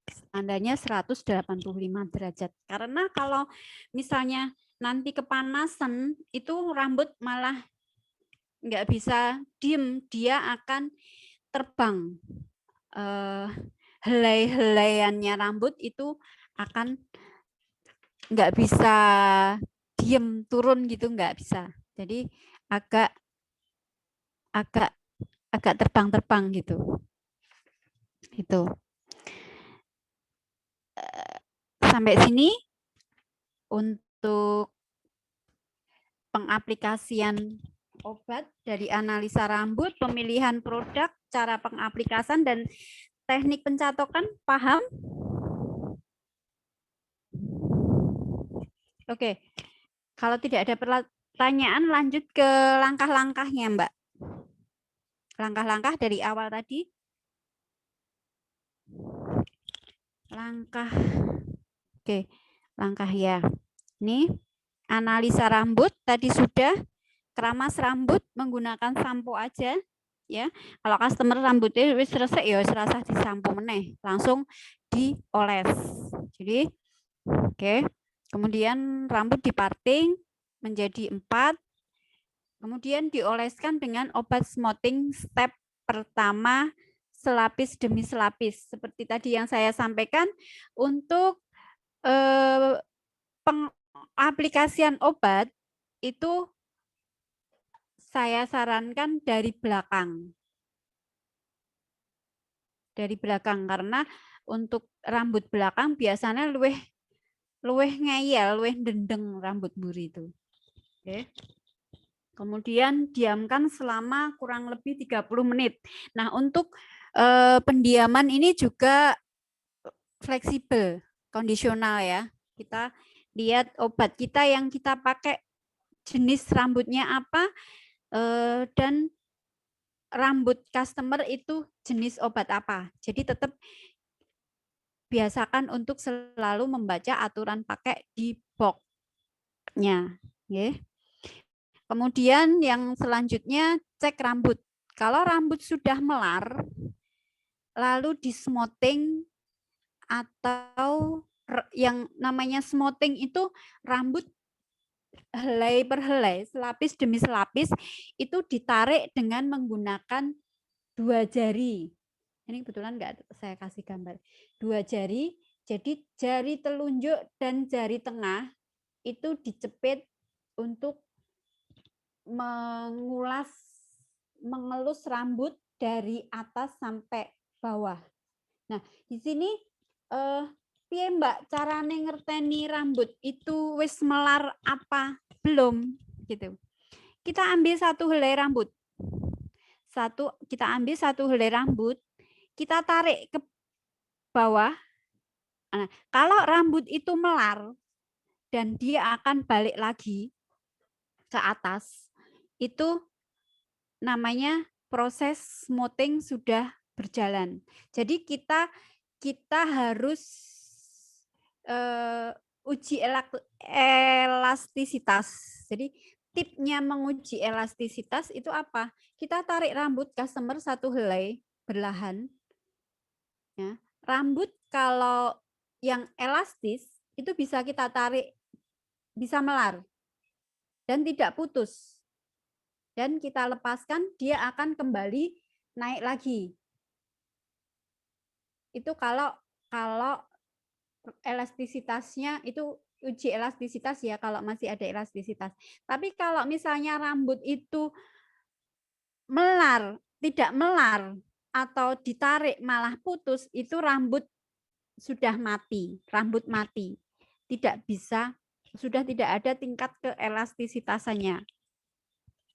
Standarnya 185 derajat. Karena kalau misalnya nanti kepanasan, itu rambut malah nggak bisa diem, dia akan terbang. Helai-helaiannya rambut itu akan nggak bisa diem, turun gitu, nggak bisa. Jadi agak terbang-terbang gitu. Itu. Sampai sini untuk pengaplikasian obat dari analisa rambut, pemilihan produk, cara pengaplikasian, dan teknik pencatokan. Paham? Oke. Kalau tidak ada pertanyaan, lanjut ke langkah-langkahnya, Mbak. Langkah-langkah dari awal tadi. Oke, langkah ya. Ini analisa rambut tadi sudah. Keramas rambut menggunakan sampo aja ya. Kalau customer rambutnya wis resek ya serasa disampo meneh, langsung dioles. Jadi oke. Kemudian rambut diparting menjadi 4. Kemudian dioleskan dengan obat smoothing step pertama selapis demi selapis. Seperti tadi yang saya sampaikan, untuk pengaplikasian obat itu saya sarankan dari belakang. Dari belakang, karena untuk rambut belakang biasanya luweh ngeyel, luweh dendeng rambut mburi itu. Oke. Kemudian diamkan selama kurang lebih 30 menit. Nah, untuk pendiaman ini juga fleksibel, kondisional ya. Kita lihat obat kita yang kita pakai jenis rambutnya apa, dan rambut customer itu jenis obat apa. Jadi tetap biasakan untuk selalu membaca aturan pakai di box-nya. Kemudian yang selanjutnya cek rambut. Kalau rambut sudah melar, lalu di smoothing, atau yang namanya smoothing itu rambut helai per helai, selapis demi selapis, itu ditarik dengan menggunakan 2 jari. Ini kebetulan nggak saya kasih gambar. 2 jari, jadi jari telunjuk dan jari tengah itu dicepit untuk mengelus rambut dari atas sampai bawah. Nah, di sini piye Mbak carane ngerteni rambut itu wis melar apa belum gitu. Kita ambil satu helai rambut. Kita ambil satu helai rambut, kita tarik ke bawah. Nah, kalau rambut itu melar dan dia akan balik lagi ke atas, itu namanya proses smoothing sudah berjalan. Jadi kita harus uji elastisitas. Jadi tipnya menguji elastisitas itu apa? Kita tarik rambut customer satu helai berlahan. Ya. Rambut kalau yang elastis itu bisa kita tarik, bisa melar dan tidak putus. Dan kita lepaskan, dia akan kembali naik lagi. Itu kalau elastisitasnya itu uji elastisitas ya, kalau masih ada elastisitas. Tapi kalau misalnya rambut itu melar, tidak melar, atau ditarik malah putus, itu rambut sudah mati, rambut mati. Tidak bisa, sudah tidak ada tingkat keelastisitasannya.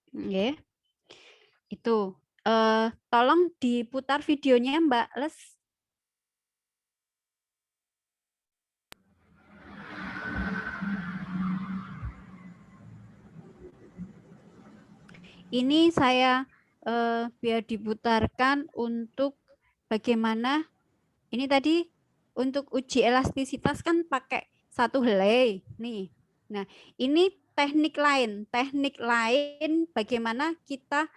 Oke. Itu. Tolong diputar videonya Mbak Les. Ini saya biar diputarkan untuk bagaimana ini tadi untuk uji elastisitas kan pakai satu helai nih. Nah, ini teknik lain bagaimana kita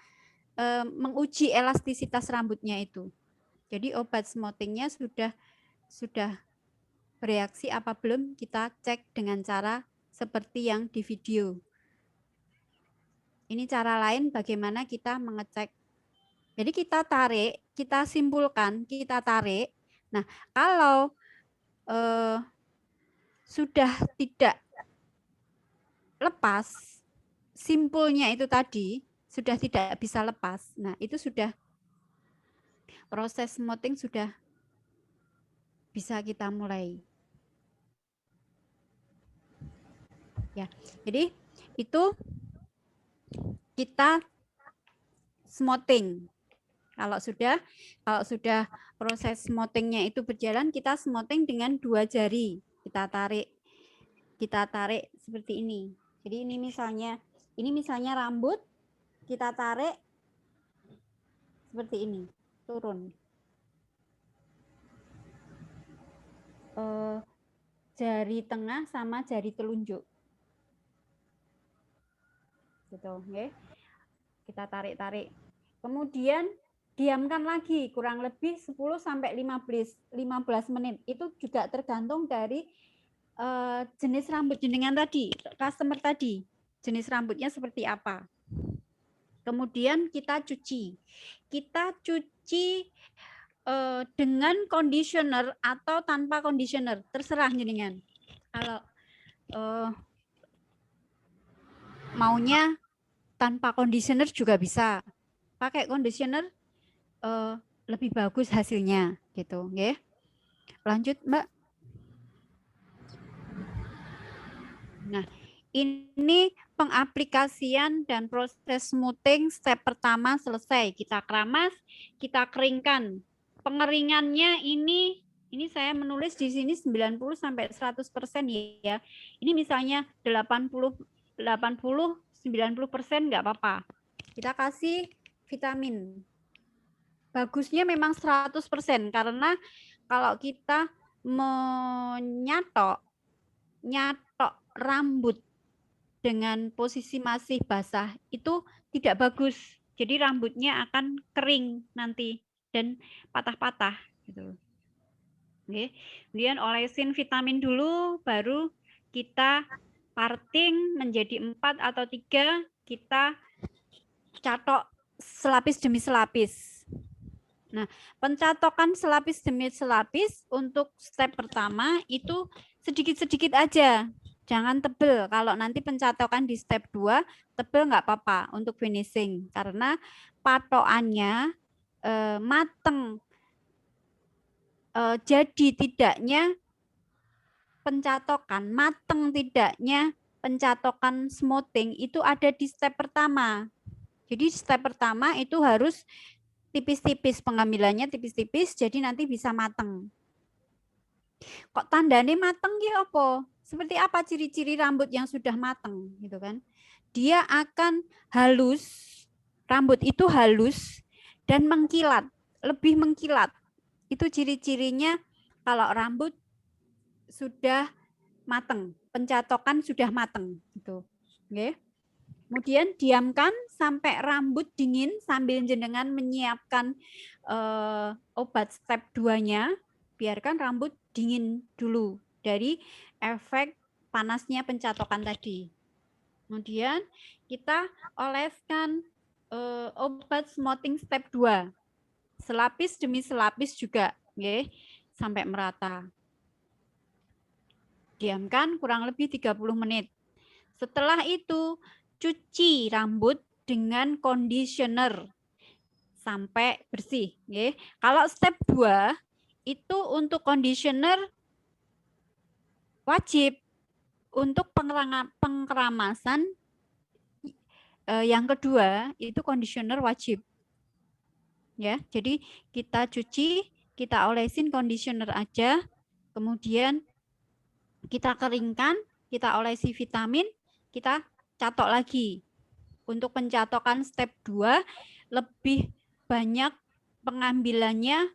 menguji elastisitas rambutnya itu. Jadi obat smoothingnya sudah bereaksi apa belum, kita cek dengan cara seperti yang di video. Ini cara lain bagaimana kita mengecek. Jadi kita tarik, kita simpulkan, kita tarik. Nah, kalau sudah tidak lepas, simpulnya itu tadi sudah tidak bisa lepas. Nah, itu sudah proses smoothing sudah bisa kita mulai. Ya, jadi itu kita smoothing. Kalau sudah proses smoothingnya itu berjalan, kita smoothing dengan 2 jari. Kita tarik seperti ini. Jadi ini misalnya rambut, kita tarik seperti ini, turun. Jari tengah sama jari telunjuk. Gitu, okay. Kita tarik. Kemudian diamkan lagi kurang lebih 10 sampai 15 menit. Itu juga tergantung dari jenis rambut jenengan tadi, customer tadi. Jenis rambutnya seperti apa. Kemudian kita cuci. Kita cuci dengan conditioner atau tanpa conditioner, terserah jenengan. Kalau maunya tanpa conditioner juga bisa. Pakai conditioner lebih bagus hasilnya gitu, nggih. Lanjut, Mbak. Nah, ini pengaplikasian dan proses smoothing step pertama selesai. Kita keramas, kita keringkan. Pengeringannya ini saya menulis di sini 90 sampai 100% ya. Ini misalnya 80 90% nggak apa-apa. Kita kasih vitamin. Bagusnya memang 100% karena kalau kita nyatok rambut dengan posisi masih basah itu tidak bagus. Jadi rambutnya akan kering nanti dan patah-patah gitu. Oke. Kemudian olesin vitamin dulu, baru kita parting menjadi 4 atau 3, kita catok selapis demi selapis. Nah, pencatokan selapis demi selapis untuk step pertama itu sedikit-sedikit aja. Jangan tebel. Kalau nanti pencatokan di step 2, tebel nggak apa-apa untuk finishing. Karena patokannya mateng. Jadi tidaknya pencatokan, mateng tidaknya pencatokan smoothing itu ada di step pertama. Jadi step pertama itu harus tipis-tipis, pengambilannya tipis-tipis, jadi nanti bisa mateng. Kok tandanya mateng ya apa? Seperti apa ciri-ciri rambut yang sudah mateng gitu kan? Dia akan halus, rambut itu halus dan mengkilat, lebih mengkilat. Itu ciri-cirinya kalau rambut sudah mateng, pencatokan sudah mateng gitu. Oke. Kemudian diamkan sampai rambut dingin sambil jenengan menyiapkan obat step 2-nya. Biarkan rambut dingin dulu dari efek panasnya pencatokan tadi. Kemudian kita oleskan obat smoothing step 2. Selapis demi selapis juga, ya, sampai merata. Diamkan kurang lebih 30 menit. Setelah itu cuci rambut dengan conditioner sampai bersih. Ya. Kalau step 2 itu untuk conditioner wajib. Untuk pengkeramasan yang kedua itu conditioner wajib. Ya, jadi kita cuci, kita olesin conditioner aja, kemudian kita keringkan, kita olesi vitamin, kita catok lagi. Untuk pencatokan step 2 lebih banyak pengambilannya,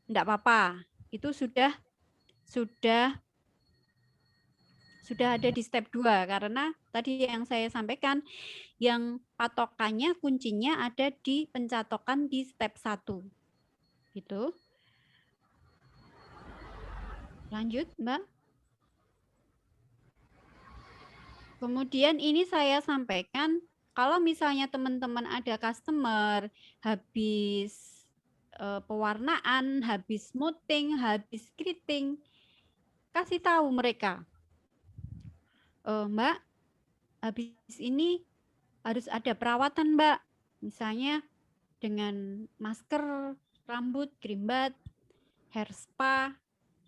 enggak apa-apa. Itu sudah ada di step 2 karena tadi yang saya sampaikan yang patokannya kuncinya ada di pencatokan di step 1. Gitu. Lanjut, Mbak. Kemudian ini saya sampaikan, kalau misalnya teman-teman ada customer habis pewarnaan, habis smoothing, habis keriting, kasih tahu mereka, Mbak, habis ini harus ada perawatan, Mbak. Misalnya dengan masker rambut, krim bath, hair spa,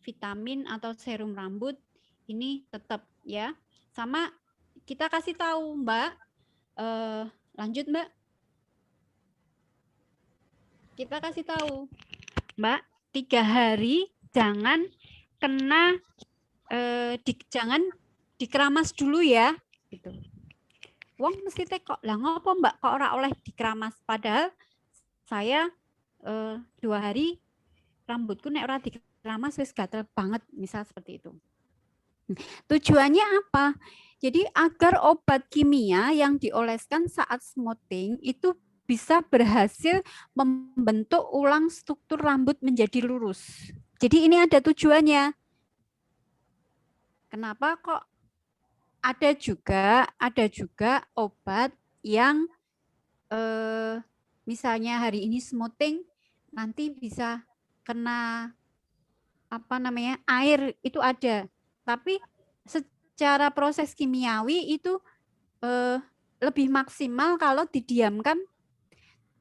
vitamin atau serum rambut, ini tetap ya. Sama kita kasih tahu, Mbak, lanjut, Mbak. Kita kasih tahu, Mbak, 3 hari jangan kena, jangan dikeramas dulu ya. Gitu. Wong mesti kok, lah ngopo Mbak kok ora oleh dikeramas, padahal saya 2 hari rambutku nek ora dikeramas wis gatel banget, misal seperti itu. Tujuannya apa? Jadi agar obat kimia yang dioleskan saat smoothing itu bisa berhasil membentuk ulang struktur rambut menjadi lurus. Jadi ini ada tujuannya. Kenapa kok ada juga obat yang misalnya hari ini smoothing, nanti bisa kena air, itu ada. Tapi secara proses kimiawi itu lebih maksimal kalau didiamkan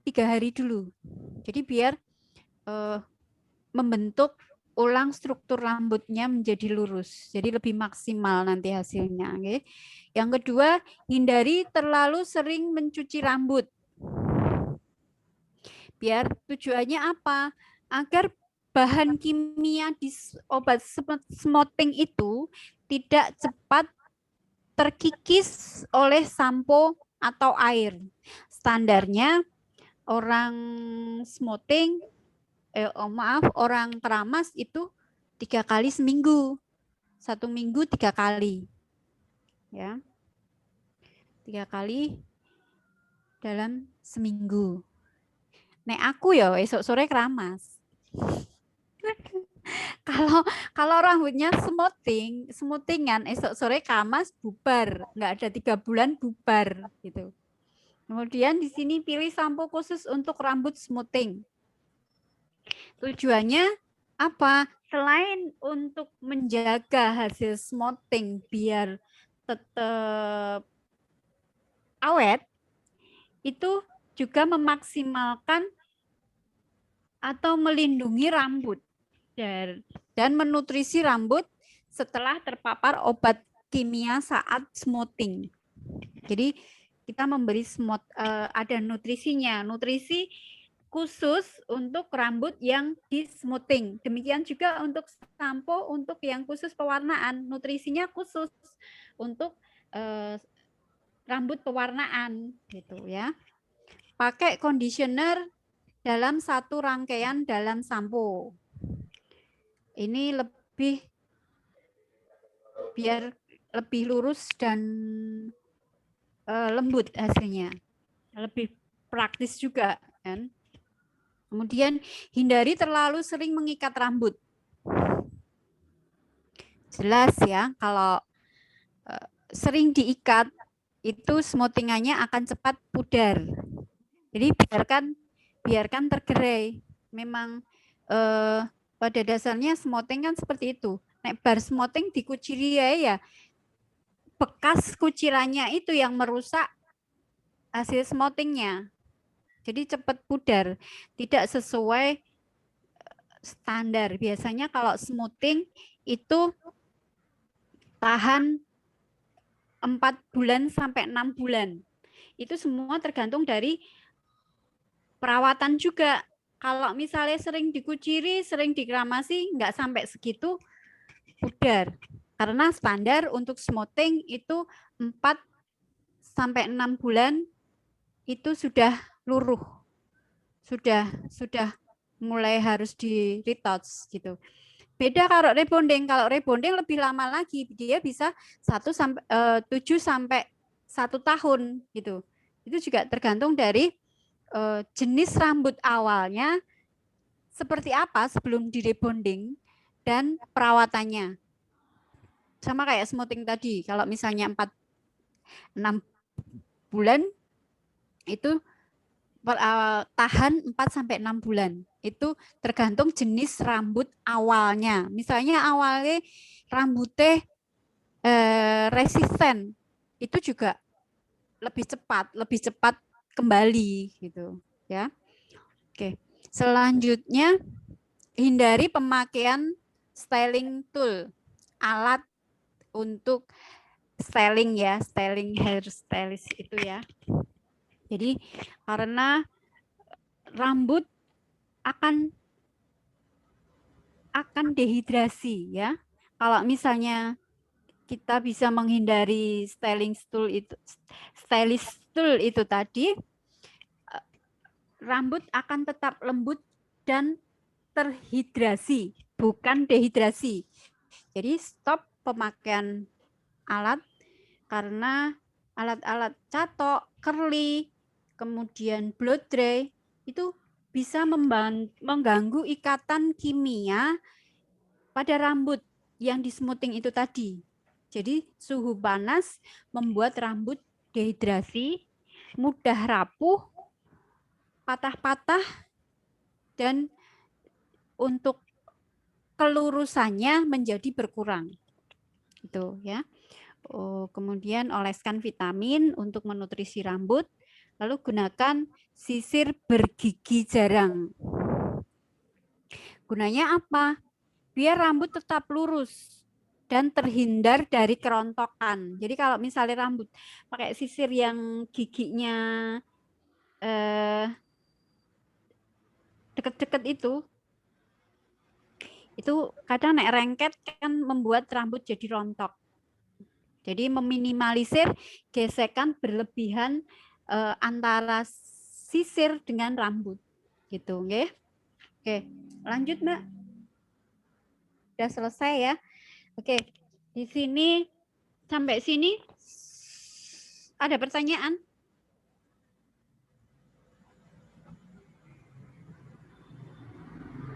3 hari dulu. Jadi biar membentuk ulang struktur rambutnya menjadi lurus. Jadi lebih maksimal nanti hasilnya. Okay. Yang kedua, hindari terlalu sering mencuci rambut. Biar tujuannya apa? Agar bahan kimia di obat smoothing itu tidak cepat terkikis oleh sampo atau air. Standarnya orang smoothing, orang keramas itu 3 kali seminggu. 1 minggu 3 kali. Ya. 3 kali dalam seminggu. Nek aku ya esok sore keramas. Kalau rambutnya smoothingan esok sore keramas bubar, nggak ada 3 bulan bubar gitu. Kemudian di sini pilih sampo khusus untuk rambut smoothing. Tujuannya apa? Selain untuk menjaga hasil smoothing biar tetap awet, itu juga memaksimalkan atau melindungi rambut dan menutrisi rambut setelah terpapar obat kimia saat smoothing. Jadi kita memberi ada nutrisinya, nutrisi khusus untuk rambut yang di smoothing. Demikian juga untuk sampo untuk yang khusus pewarnaan, nutrisinya khusus untuk rambut pewarnaan gitu ya. Pakai conditioner dalam satu rangkaian dalam sampo. Ini biar lebih lurus dan lembut hasilnya. Lebih praktis juga kan. Kemudian hindari terlalu sering mengikat rambut. Jelas ya, kalau sering diikat itu smoothingannya akan cepat pudar. Jadi biarkan tergerai. Memang pada dasarnya smoothing kan seperti itu. Nek bar smoothing dikuciri ya, bekas kucirannya itu yang merusak hasil smoothingnya. Jadi cepat pudar, tidak sesuai standar. Biasanya kalau smoothing itu tahan 4 bulan sampai 6 bulan. Itu semua tergantung dari perawatan juga. Kalau misalnya sering dikuciri, sering dikramasi, nggak sampai segitu pudar. Karena standar untuk smoothing itu 4 sampai 6 bulan itu sudah luruh. Sudah mulai harus di retouch gitu. Beda kalau rebonding. Kalau rebonding lebih lama lagi, dia bisa 7 sampai 1 tahun gitu. Itu juga tergantung dari jenis rambut awalnya seperti apa sebelum di rebonding dan perawatannya. Sama kayak smoothing tadi. Kalau misalnya 6 bulan itu tahan 4 sampai 6 bulan. Itu tergantung jenis rambut awalnya. Misalnya awalnya rambutnya resisten, itu juga lebih cepat kembali gitu ya. Oke. Selanjutnya hindari pemakaian styling tool, alat untuk styling ya, styling hair stylist itu ya. Jadi karena rambut akan dehidrasi ya. Kalau misalnya kita bisa menghindari stylist tool itu tadi, rambut akan tetap lembut dan terhidrasi, bukan dehidrasi. Jadi stop pemakaian alat karena alat-alat catok, curly, kemudian blow dry itu bisa mengganggu ikatan kimia pada rambut yang di smoothing itu tadi. Jadi suhu panas membuat rambut dehidrasi, mudah rapuh, patah-patah, dan untuk kelurusannya menjadi berkurang. Itu ya. Kemudian oleskan vitamin untuk menutrisi rambut, lalu gunakan sisir bergigi jarang. Gunanya apa? Biar rambut tetap lurus dan terhindar dari kerontokan. Jadi kalau misalnya rambut pakai sisir yang giginya deket-deket itu kadang naik rengket kan membuat rambut jadi rontok. Jadi meminimalisir gesekan berlebihan antara sisir dengan rambut gitu, nggih. Oke, lanjut Mbak. Sudah selesai ya. Oke, di sini sampai sini ada pertanyaan?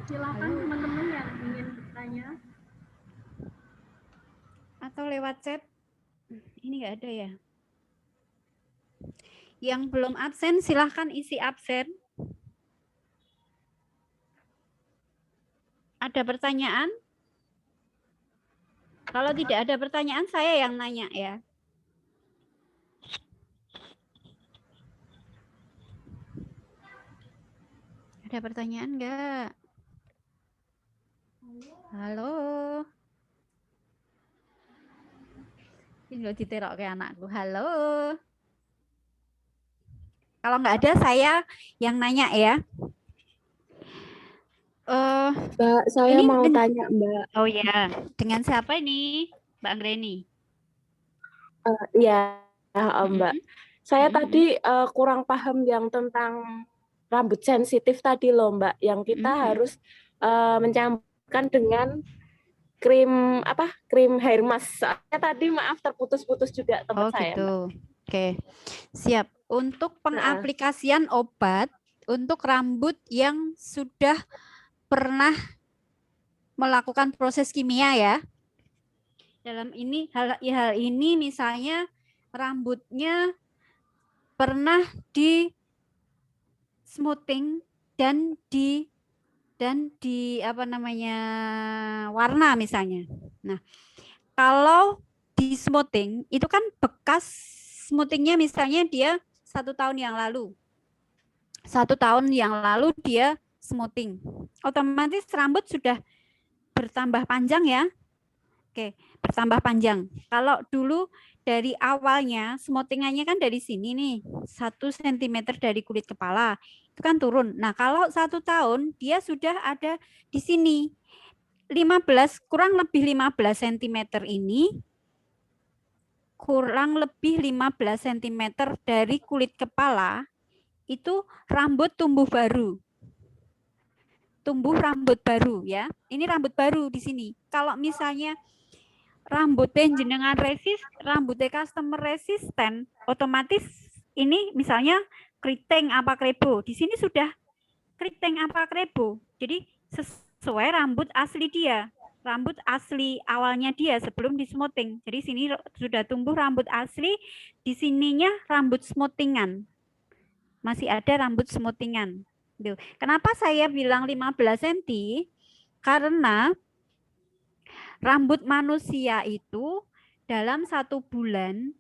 Silakan teman-teman yang ingin bertanya. Atau lewat chat? Ini nggak ada ya. Yang belum absen silahkan isi absen. Ada pertanyaan? Kalau tidak ada pertanyaan, saya yang nanya ya. Ada pertanyaan enggak? Halo. Ini lo diterok ke anakku. Halo. Kalau nggak ada, saya yang nanya ya. Mbak, saya ini mau tanya, Mbak. Oh ya, dengan siapa ini, Mbak Anggreni? Iya, Mbak. Saya tadi kurang paham yang tentang rambut sensitif tadi loh, Mbak. Yang kita harus mencampurkan dengan krim krim hair mask. Soalnya tadi maaf terputus-putus juga tempat saya. Gitu. Mbak. Oke, siap. Untuk pengaplikasian obat untuk rambut yang sudah pernah melakukan proses kimia ya. Dalam ini hal ini misalnya rambutnya pernah di smoothing dan di apa namanya warna misalnya. Nah, kalau di smoothing itu kan bekas smoothingnya misalnya dia 1 tahun yang lalu. 1 tahun yang lalu dia smoothing. Otomatis rambut sudah bertambah panjang ya. Oke, bertambah panjang. Kalau dulu dari awalnya smoothing-annya kan dari sini nih, 1 cm dari kulit kepala. Itu kan turun. Nah, kalau 1 tahun dia sudah ada di sini. 15 kurang lebih 15 cm ini kurang lebih 15 cm dari kulit kepala itu rambut tumbuh baru. Tumbuh rambut baru ya. Ini rambut baru di sini. Kalau misalnya rambutnya jenengan rambutnya customer resisten, otomatis ini misalnya keriting apa krebo. Di sini sudah keriting apa krebo. Jadi sesuai rambut asli dia. Rambut asli awalnya dia sebelum di smoothing. Jadi sini sudah tumbuh rambut asli, di sininya rambut smoothingan. Masih ada rambut smoothingan. Kenapa saya bilang 15 cm? Karena rambut manusia itu dalam 1 bulan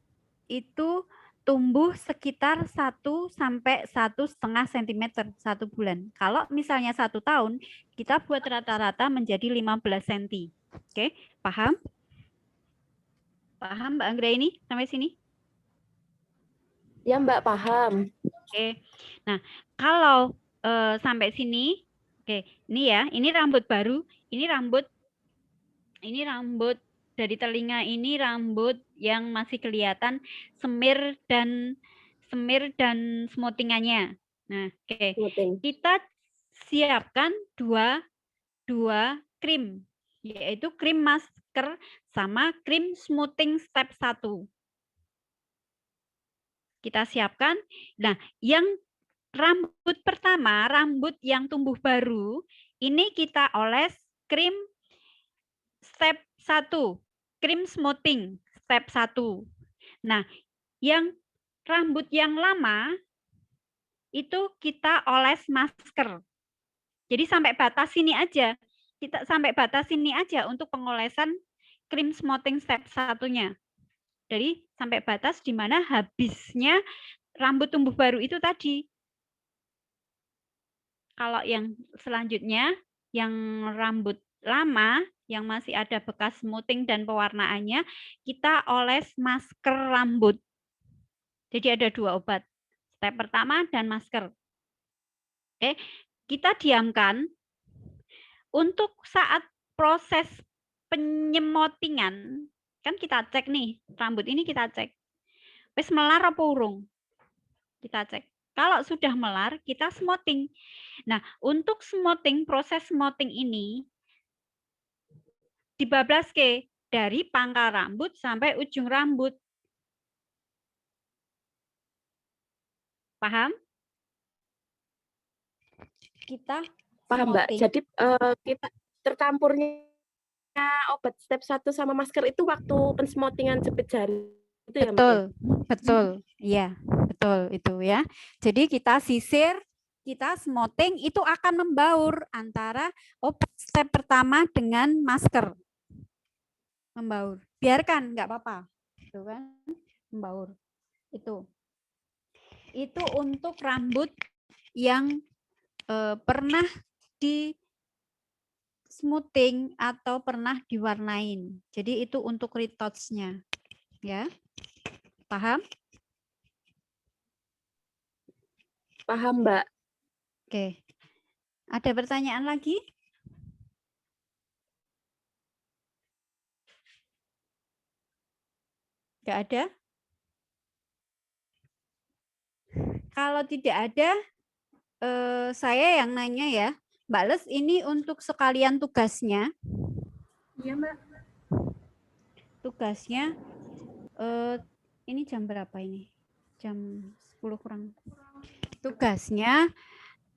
itu tumbuh sekitar 1 sampai 1,5 cm 1 bulan. Kalau misalnya 1 tahun, kita buat rata-rata menjadi 15 cm. Oke, paham? Paham Mbak Anggreni sampai sini? Ya Mbak, paham. Oke, nah kalau sampai sini, oke, ini ya, ini rambut baru, ini rambut dari telinga, ini rambut yang masih kelihatan semir dan smoothingannya. Nah, oke. Kita siapkan dua krim, yaitu krim masker sama krim smoothing step 1. Kita siapkan. Nah, yang rambut pertama, rambut yang tumbuh baru, ini kita oles krim step 1, krim smoothing step 1. Nah, yang rambut yang lama itu kita oles masker. Jadi sampai batas sini aja. Kita sampai batas sini aja untuk pengolesan krim smoothing step 1-nya. Jadi sampai batas di mana habisnya rambut tumbuh baru itu tadi. Kalau yang selanjutnya, yang rambut lama, yang masih ada bekas smoothing dan pewarnaannya, kita oles masker rambut. Jadi ada 2 obat. Step pertama dan masker. Oke, kita diamkan. Untuk saat proses penyemotingan, kan kita cek nih, rambut ini kita cek. Wis melar apa urung? Kita cek. Kalau sudah melar, kita smoothing. Nah, untuk smoothing, proses smoothing ini dibablaske dari pangkal rambut sampai ujung rambut. Paham? Kita paham Mbak. Jadi kita tercampurnya obat step 1 sama masker itu waktu pensmootingan jepit jari. Itu ya, betul, Mbak? Betul. Iya, betul itu ya. Jadi kita sisir, kita smoothing itu akan membaur antara obat step pertama dengan masker. Membaur. Biarkan, nggak apa-apa. Itu kan, membaur. Itu untuk rambut yang pernah di smoothing atau pernah diwarnain. Jadi itu untuk retouch-nya. Ya. Paham? Paham, Mbak. Oke. Ada pertanyaan lagi? Nggak ada? Kalau tidak ada, saya yang nanya ya. Mbak Les, ini untuk sekalian tugasnya. Iya, Mbak. Tugasnya, ini jam berapa ini? Jam 10 kurang. Tugasnya,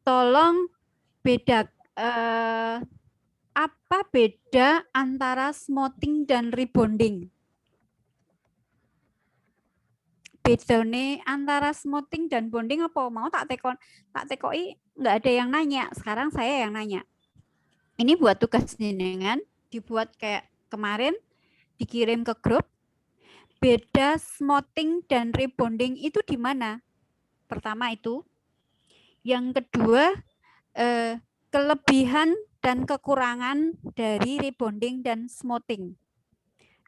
tolong beda, apa beda antara smoothing dan rebonding? Bedanya antara smoothing dan bonding apa? Mau tak tekoi, nggak ada yang nanya. Sekarang saya yang nanya. Ini buat tugas jenengan, dibuat kayak kemarin, dikirim ke grup. Beda smoothing dan rebonding itu di mana? Pertama itu. Yang kedua, kelebihan dan kekurangan dari rebonding dan smoothing.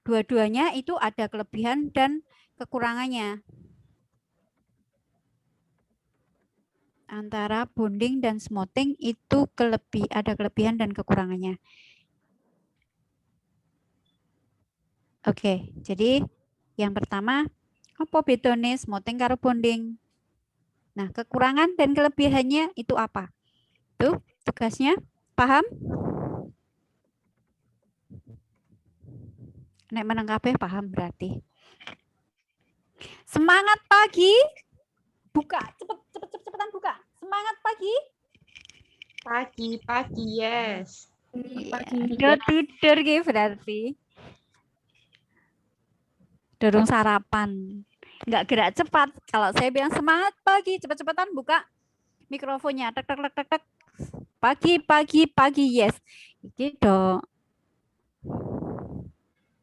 Dua-duanya itu ada kelebihan dan kekurangannya. Antara bonding dan smoothing itu ada kelebihan dan kekurangannya. Oke, jadi yang pertama, apa bedanya smoothing karo bonding? Nah, kekurangan dan kelebihannya itu apa? Itu tugasnya, paham? Nek meneng kabeh paham berarti. Semangat pagi. Buka, cepetan buka. Semangat pagi. Pagi, yes. Udah tidur gitu berarti. Dorong sarapan. Nggak gerak cepat. Kalau saya bilang semangat pagi, cepet-cepetan buka mikrofonnya. Tek, tek, tek, tek, tek. Pagi, yes. Iki do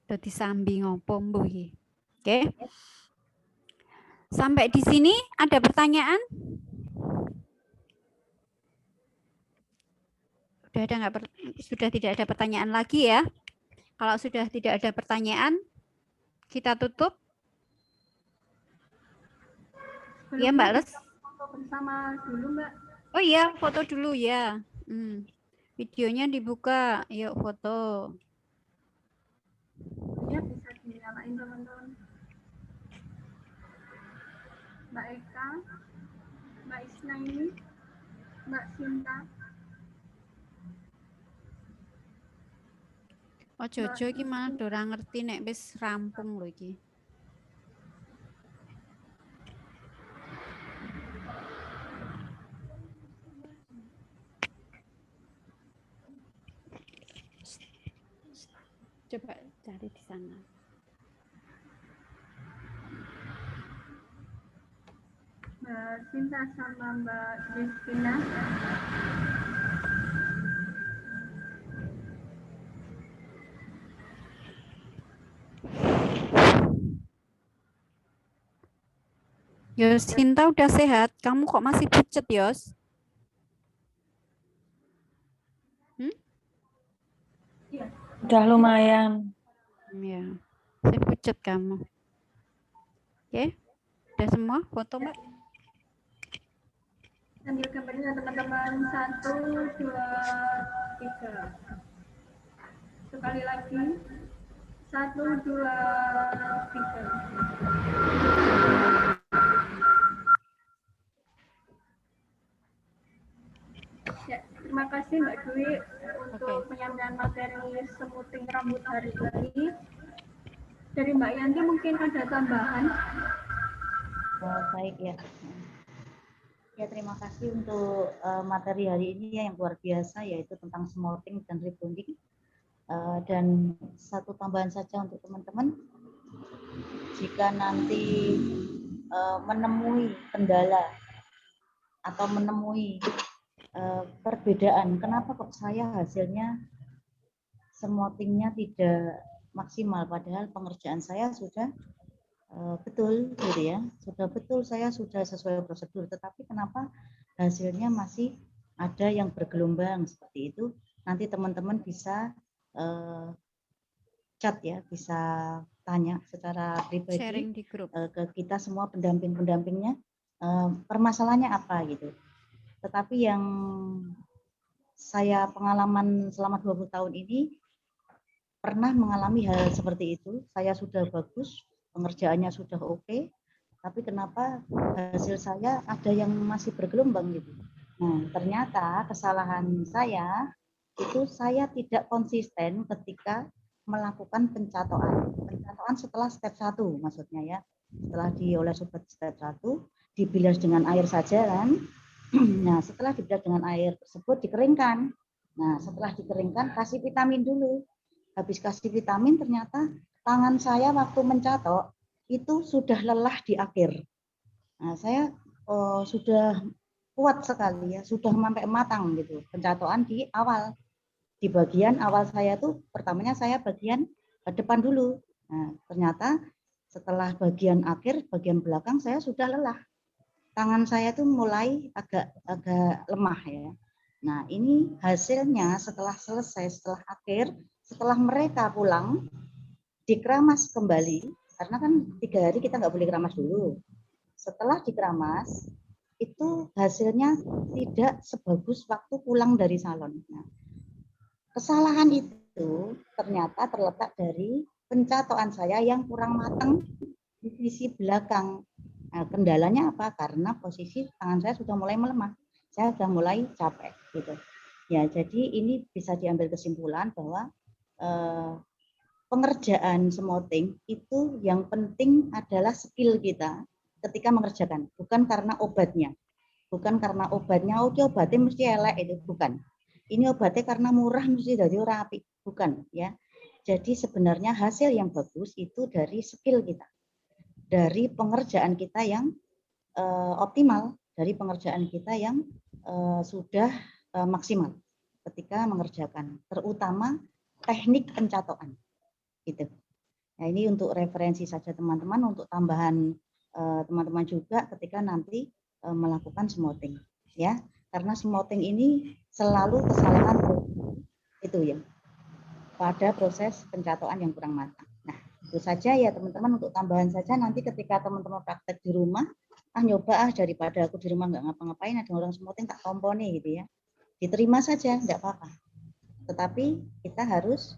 disambi ngopo mbuh iki. Oke. Sampai di sini ada pertanyaan? Sudah tidak ada pertanyaan lagi ya. Kalau sudah tidak ada pertanyaan, kita tutup. Ya, Mbak Les. Foto bersama dulu, Mbak. Oh iya, foto dulu ya. Videonya dibuka. Yuk foto. Ya, bisa dinyalain teman-teman. Mbak Eka, Mbak Isnaini, Mbak Sinta. Oh Jojo iki malah ora ngerti nek wis rampung lho iki. Coba cari di sana. Mbak Sinta sama Mbak Justina. Yos, Sinta udah sehat. Kamu kok masih pucet, Yos? Udah lumayan. Ya, saya pucet kamu. Oke, udah semua foto, Mbak? Ambil gambarnya teman-teman. 1, 2, 3. Sekali lagi. 1, 2, 3. Ya, terima kasih Mbak Dwi untuk penyampaian materi smoothing rambut hari ini. Dari Mbak Yanti mungkin ada tambahan. Baik ya. Ya, terima kasih untuk materi hari ini yang luar biasa, yaitu tentang smoothing dan rebonding. Dan satu tambahan saja untuk teman-teman, jika nanti menemui kendala atau menemui perbedaan. Kenapa kok saya hasilnya smotingnya tidak maksimal, padahal pengerjaan saya sudah betul, gitu ya, sudah betul, saya sudah sesuai prosedur, tetapi kenapa hasilnya masih ada yang bergelombang seperti itu? Nanti teman-teman bisa chat ya, bisa tanya secara pribadi Sharing di grup. ke kita semua pendamping-pendampingnya, permasalahannya apa gitu. Tetapi yang saya pengalaman selama 20 tahun ini pernah mengalami hal seperti itu. Saya sudah bagus, pengerjaannya sudah oke, tapi kenapa hasil saya ada yang masih bergelombang gitu. Nah, ternyata kesalahan saya itu saya tidak konsisten ketika melakukan pencatoan. Pencatoan setelah step 1 maksudnya ya. Setelah dioles obat step 1, dibilas dengan air saja kan. Nah, setelah dibilas dengan air tersebut dikeringkan. Nah, setelah dikeringkan kasih vitamin dulu. Habis kasih vitamin ternyata tangan saya waktu mencatok itu sudah lelah di akhir. Nah, saya sudah kuat sekali ya, sudah sampai matang gitu. Pencatoan di awal. Di bagian awal saya tuh pertamanya saya bagian depan dulu. Nah, ternyata setelah bagian akhir, bagian belakang saya sudah lelah. Tangan saya tuh mulai agak lemah ya. Nah, ini hasilnya setelah selesai, setelah akhir, setelah mereka pulang, dikeramas kembali, karena kan 3 hari kita nggak boleh keramas dulu. Setelah dikeramas, itu hasilnya tidak sebagus waktu pulang dari salon. Nah, kesalahan itu ternyata terletak dari pencatoan saya yang kurang matang di sisi belakang. Nah, kendalanya apa? Karena posisi tangan saya sudah mulai melemah. Saya sudah mulai capek gitu. Ya, jadi ini bisa diambil kesimpulan bahwa pengerjaan smoting itu yang penting adalah skill kita ketika mengerjakan, bukan karena obatnya. Bukan karena obatnya, oke obatnya mesti elek, itu bukan. Ini obatnya karena murah mesti dari ora apik, bukan ya. Jadi sebenarnya hasil yang bagus itu dari skill kita, dari pengerjaan kita yang optimal, dari pengerjaan kita yang sudah maksimal ketika mengerjakan, terutama teknik pencatoan gitu. Nah, ini untuk referensi saja teman-teman, untuk tambahan teman-teman juga ketika nanti melakukan smoting ya, karena smoting ini selalu kesalahan itu ya pada proses pencatoan yang kurang matang. Nah, itu saja ya teman-teman, untuk tambahan saja nanti ketika teman-teman praktek di rumah, nyoba daripada aku di rumah nggak ngapa-ngapain ada orang smoting tak komponi gitu ya, diterima saja nggak apa-apa, tetapi kita harus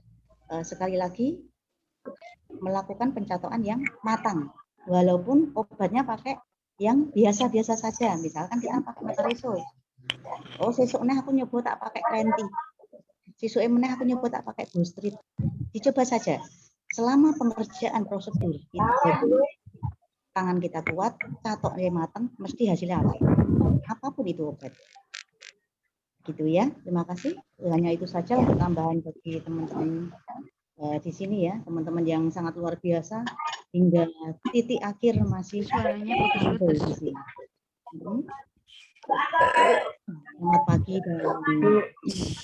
sekali lagi melakukan pencatoan yang matang, walaupun obatnya pakai yang biasa-biasa saja. Misalkan kita pakai metareso, oh sesuknya aku nyoba tak pakai krenti, sesuknya aku nyoba tak pakai bustrit, dicoba saja. Selama pengerjaan prosedur itu tangan kita kuat, catoknya matang, mesti hasilnya apa? Apapun itu obat. Gitu ya. Terima kasih. Hanya itu saja untuk tambahan bagi teman-teman di sini ya, teman-teman yang sangat luar biasa hingga titik akhir masih Suaranya putus-putus. di sini. Selamat pagi dan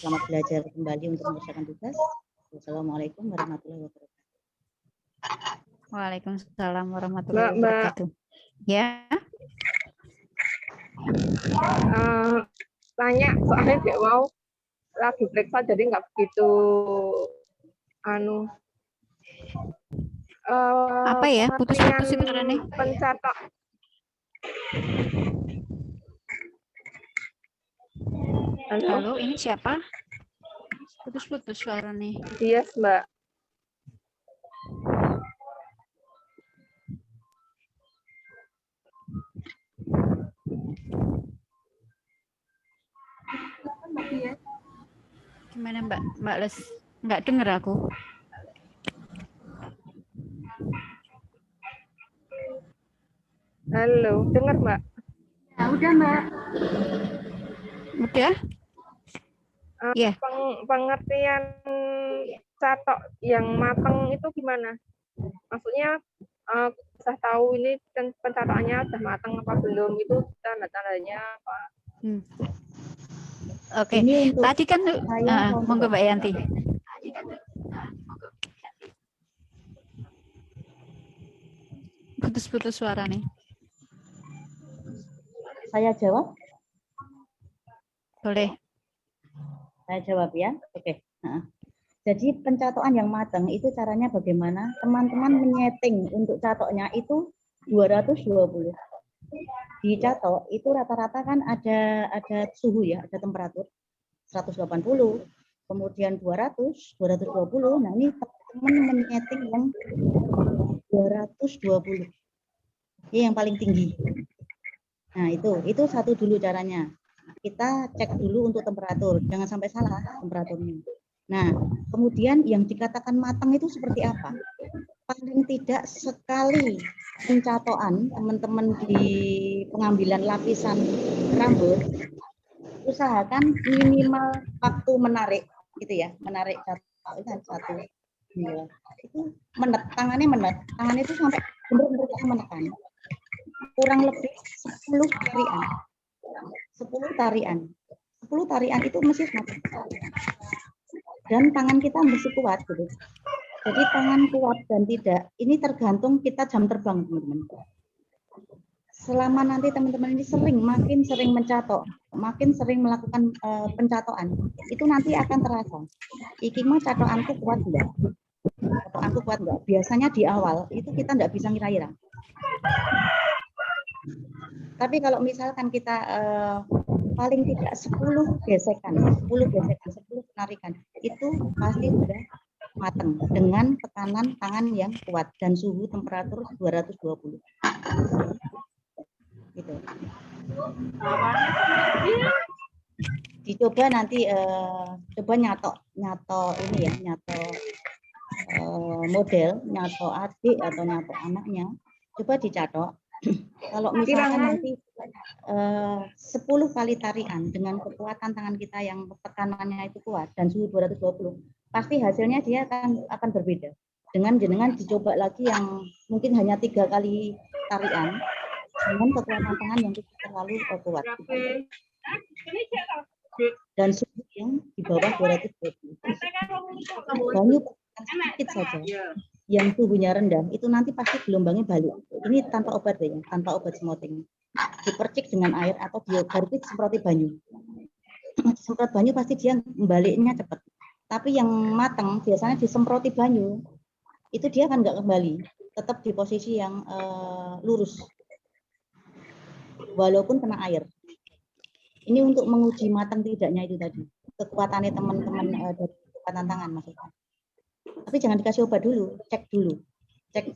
selamat belajar kembali untuk mengerjakan tugas. Wassalamualaikum warahmatullahi wabarakatuh. Waalaikumsalam warahmatullahi wabarakatuh. Ya. Tanya, soalnya dia mau lagi periksa jadi nggak begitu Apa ya? Putus-putus itu suaranya. Pencatok. Halo, ini siapa? Putus-putus suaranya. Yes, Mbak. Gimana Mbak Les? Nggak dengar aku. Halo, dengar Mbak? Ya, udah Mbak. Udah? Ya. Pengertian catok yang matang itu gimana? Maksudnya bisa tahu ini pencatoannya sudah matang apa belum, itu tanda-tandanya apa? Oke, Ini untuk tadi kan saya monggo Mbak Yanti. Putus-putus suara nih. Saya jawab. Boleh. Saya jawab ya. Oke. Nah, jadi pencatokan yang matang itu caranya bagaimana? Teman-teman menyeting untuk catoknya itu 220. Di catok itu rata-rata kan ada suhu ya, ada temperatur 180, kemudian 200, 220. Nah, ini teman-teman menyeting yang 220. Ini yang paling tinggi. Nah, itu satu dulu caranya. Kita cek dulu untuk temperatur, jangan sampai salah temperaturnya. Nah, kemudian yang dikatakan matang itu seperti apa? Paling tidak sekali pencatokan teman-teman di pengambilan lapisan rambut, usahakan minimal waktu menarik, gitu ya, menarik catok itu satu. Ya. Itu tangannya tangannya itu sampai benar-benar menekan. Kurang lebih 10 tarian. 10 tarian. 10 tarian itu mesti matang. Dan tangan kita mesti kuat gitu. Jadi tangan kuat dan tidak, ini tergantung kita jam terbang, teman-teman. Selama nanti teman-teman ini makin sering mencatok, makin sering melakukan pencatokan, itu nanti akan terasa. Iki mah catokanku kuat enggak? Catokanku kuat enggak? Biasanya di awal itu kita enggak bisa ngira-ngira. Tapi kalau misalkan kita paling tidak 10 gesekan, 10 penarikan, itu pasti sudah matang dengan tekanan tangan yang kuat dan suhu temperatur 220. Gitu. Dicoba nanti coba nyato ini ya, nyato model, nyato adik atau nyato anaknya. Coba dicatok. Kalau misalkan nanti 10 kali tarian dengan kekuatan tangan kita yang tekanannya itu kuat dan suhu 220, pasti hasilnya dia akan berbeda. Dengan dicoba lagi yang mungkin hanya 3 kali tarian dengan kekuatan tangan yang tidak terlalu kuat. Dan suhu yang di bawah 220. Banyu sedikit saja. Yang suhunya rendah itu nanti pasti gelombangnya balik. Ini tanpa obat ya, tanpa obat smoting. Dipercik dengan air atau baru semproti banyu. Semprot banyu pasti dia membaliknya cepat. Tapi yang matang biasanya disemproti banyu, itu dia akan nggak kembali, tetap di posisi yang lurus, walaupun kena air. Ini untuk menguji matang tidaknya itu tadi, kekuatannya teman-teman dari kekuatan tangan maksudnya. Tapi jangan dikasih obat dulu, cek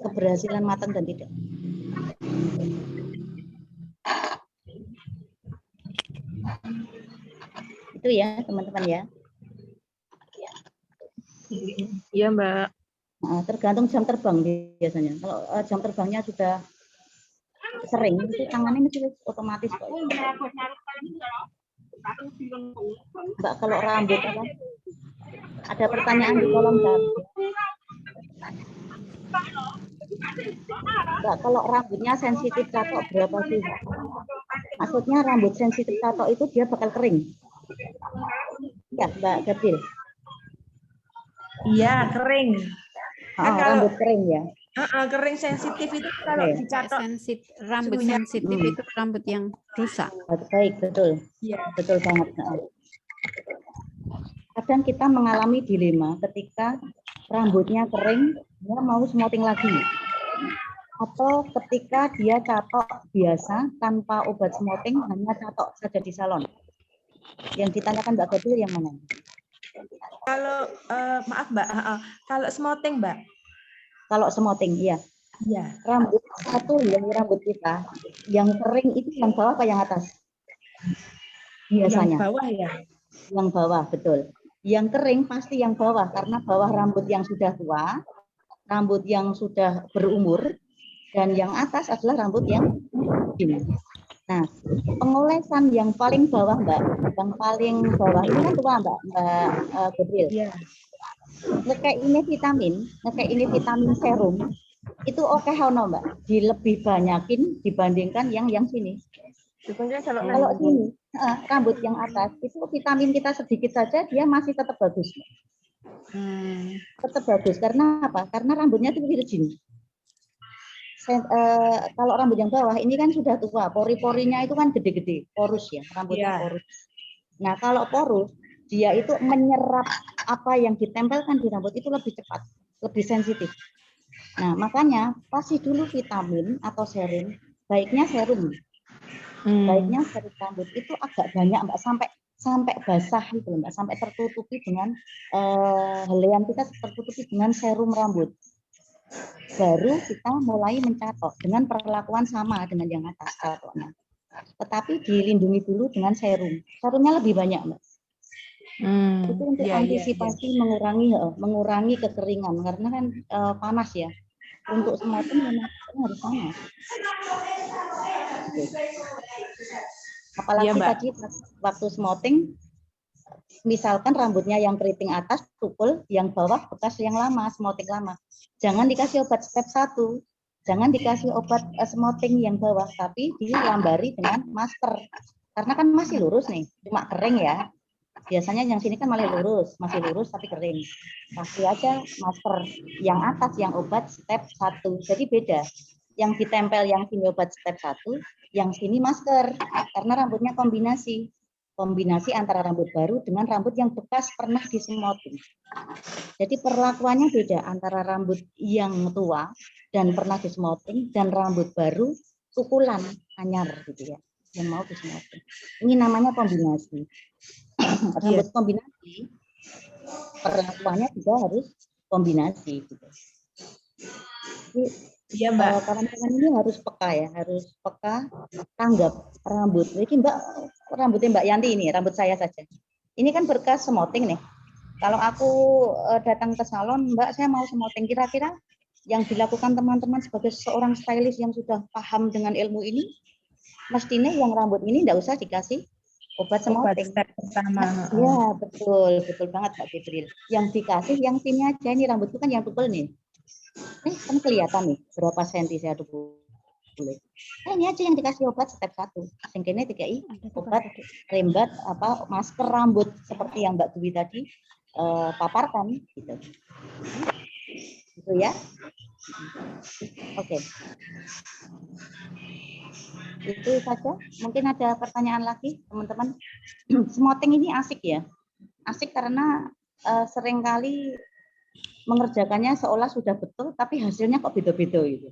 keberhasilan matang dan tidak. Itu ya teman-teman ya. Iya Mbak. Nah, tergantung jam terbang biasanya. Kalau jam terbangnya sudah sering, itu tangannya mesti otomatis kok. Mbak, kalau rambut apa? Ada pertanyaan di kolom chat. Mbak, kalau rambutnya sensitif catok berapa sih? Maksudnya rambut sensitif catok itu dia bakal kering. Ya, Mbak Gatil. Iya, kering. Oh, rambut kering ya. Kering sensitif itu kalau dicatok Rambut sensitif itu rambut yang rusak. Baik, betul. ya. Betul banget. Kadang kita mengalami dilema ketika rambutnya kering, dia mau smoting lagi. Atau ketika dia catok biasa tanpa obat smoting, hanya catok saja di salon. Yang ditanyakan Mbak Gatil yang mana? Kalau maaf Mbak, kalau smoting Mbak. Kalau smoting, iya. Iya. Rambut satu yang rambut kita, yang kering itu yang bawah apa yang atas? Biasanya. Yang bawah ya. Yang bawah, betul. Yang kering pasti yang bawah karena bawah rambut yang sudah tua, rambut yang sudah berumur, dan yang atas adalah rambut yang ini. Nah, pengolesan yang paling bawah Mbak, yang paling bawah ini kan tua Mbak Gabriel. Iya. Ngekek ini vitamin serum itu oke hono Mbak, lebih banyakin dibandingkan yang sini. Sebenarnya kalau Kalau sini rambut yang atas itu vitamin kita sedikit saja dia masih tetap bagus. Tetap bagus karena apa? Karena rambutnya itu virgin. Kalau rambut yang bawah ini kan sudah tua, pori-porinya itu kan gede-gede, porus ya, rambutnya porus. Nah, kalau porus, dia itu menyerap apa yang ditempelkan di rambut itu lebih cepat, lebih sensitif. Nah, makanya kasih dulu vitamin atau serum, baiknya serum. Baiknya serum rambut itu agak banyak, Mbak, sampai basah gitu, Mbak, sampai tertutupi dengan helaian kita tertutupi dengan serum rambut. Baru kita mulai mencatok dengan perlakuan sama dengan yang atas catoknya. Tetapi dilindungi dulu dengan serum. Serumnya lebih banyak, Mbak. Itu untuk antisipasi mengurangi kekeringan karena kan panas ya. Untuk smoothing memang harus panas. Apalagi tadi waktu smoothing, misalkan rambutnya yang keriting atas tukul, yang bawah bekas yang lama, smoothing lama. Jangan dikasih obat step 1, jangan dikasih obat smoothing yang bawah, tapi dilambari dengan masker. Karena kan masih lurus nih, cuma kering ya. Biasanya yang sini kan masih lurus tapi kering. Kasih aja masker yang atas yang obat step 1. Jadi beda. Yang ditempel yang sini obat step 1, yang sini masker. Karena rambutnya kombinasi antara rambut baru dengan rambut yang bekas pernah dismoothing. Jadi perlakuannya beda antara rambut yang tua dan pernah dismoothing dan rambut baru tukulan anyar gitu ya, yang mau dismoothing. Ini namanya kombinasi. Rambut kombinasi perlakuannya juga harus kombinasi gitu. Iya, Mbak. Kawan-kawan ini harus peka ya, harus peka tanggap rambut. Jadi Mbak, rambutnya Mbak Yanti ini, rambut saya saja. Ini kan berkas smoothing nih. Kalau aku datang ke salon, Mbak, saya mau smoothing, kira-kira yang dilakukan teman-teman sebagai seorang stylist yang sudah paham dengan ilmu ini, mestinya yang rambut ini enggak usah dikasih obat smoothing. Step pertama. Ya, betul banget Mbak Fitril. Yang dikasih yang sini aja, ini rambutku kan yang tebal nih. Kan kelihatan nih berapa senti saya tebal. Ini aja yang dikasih obat step 1. Yang kene dikai obat rembat apa masker rambut seperti yang Mbak Dwi tadi paparkan gitu. Gitu ya. Oke. Itu saja. Mungkin ada pertanyaan lagi, teman-teman. Smoothing ini asik ya. Asik karena seringkali mengerjakannya seolah sudah betul, tapi hasilnya kok beda-beda gitu.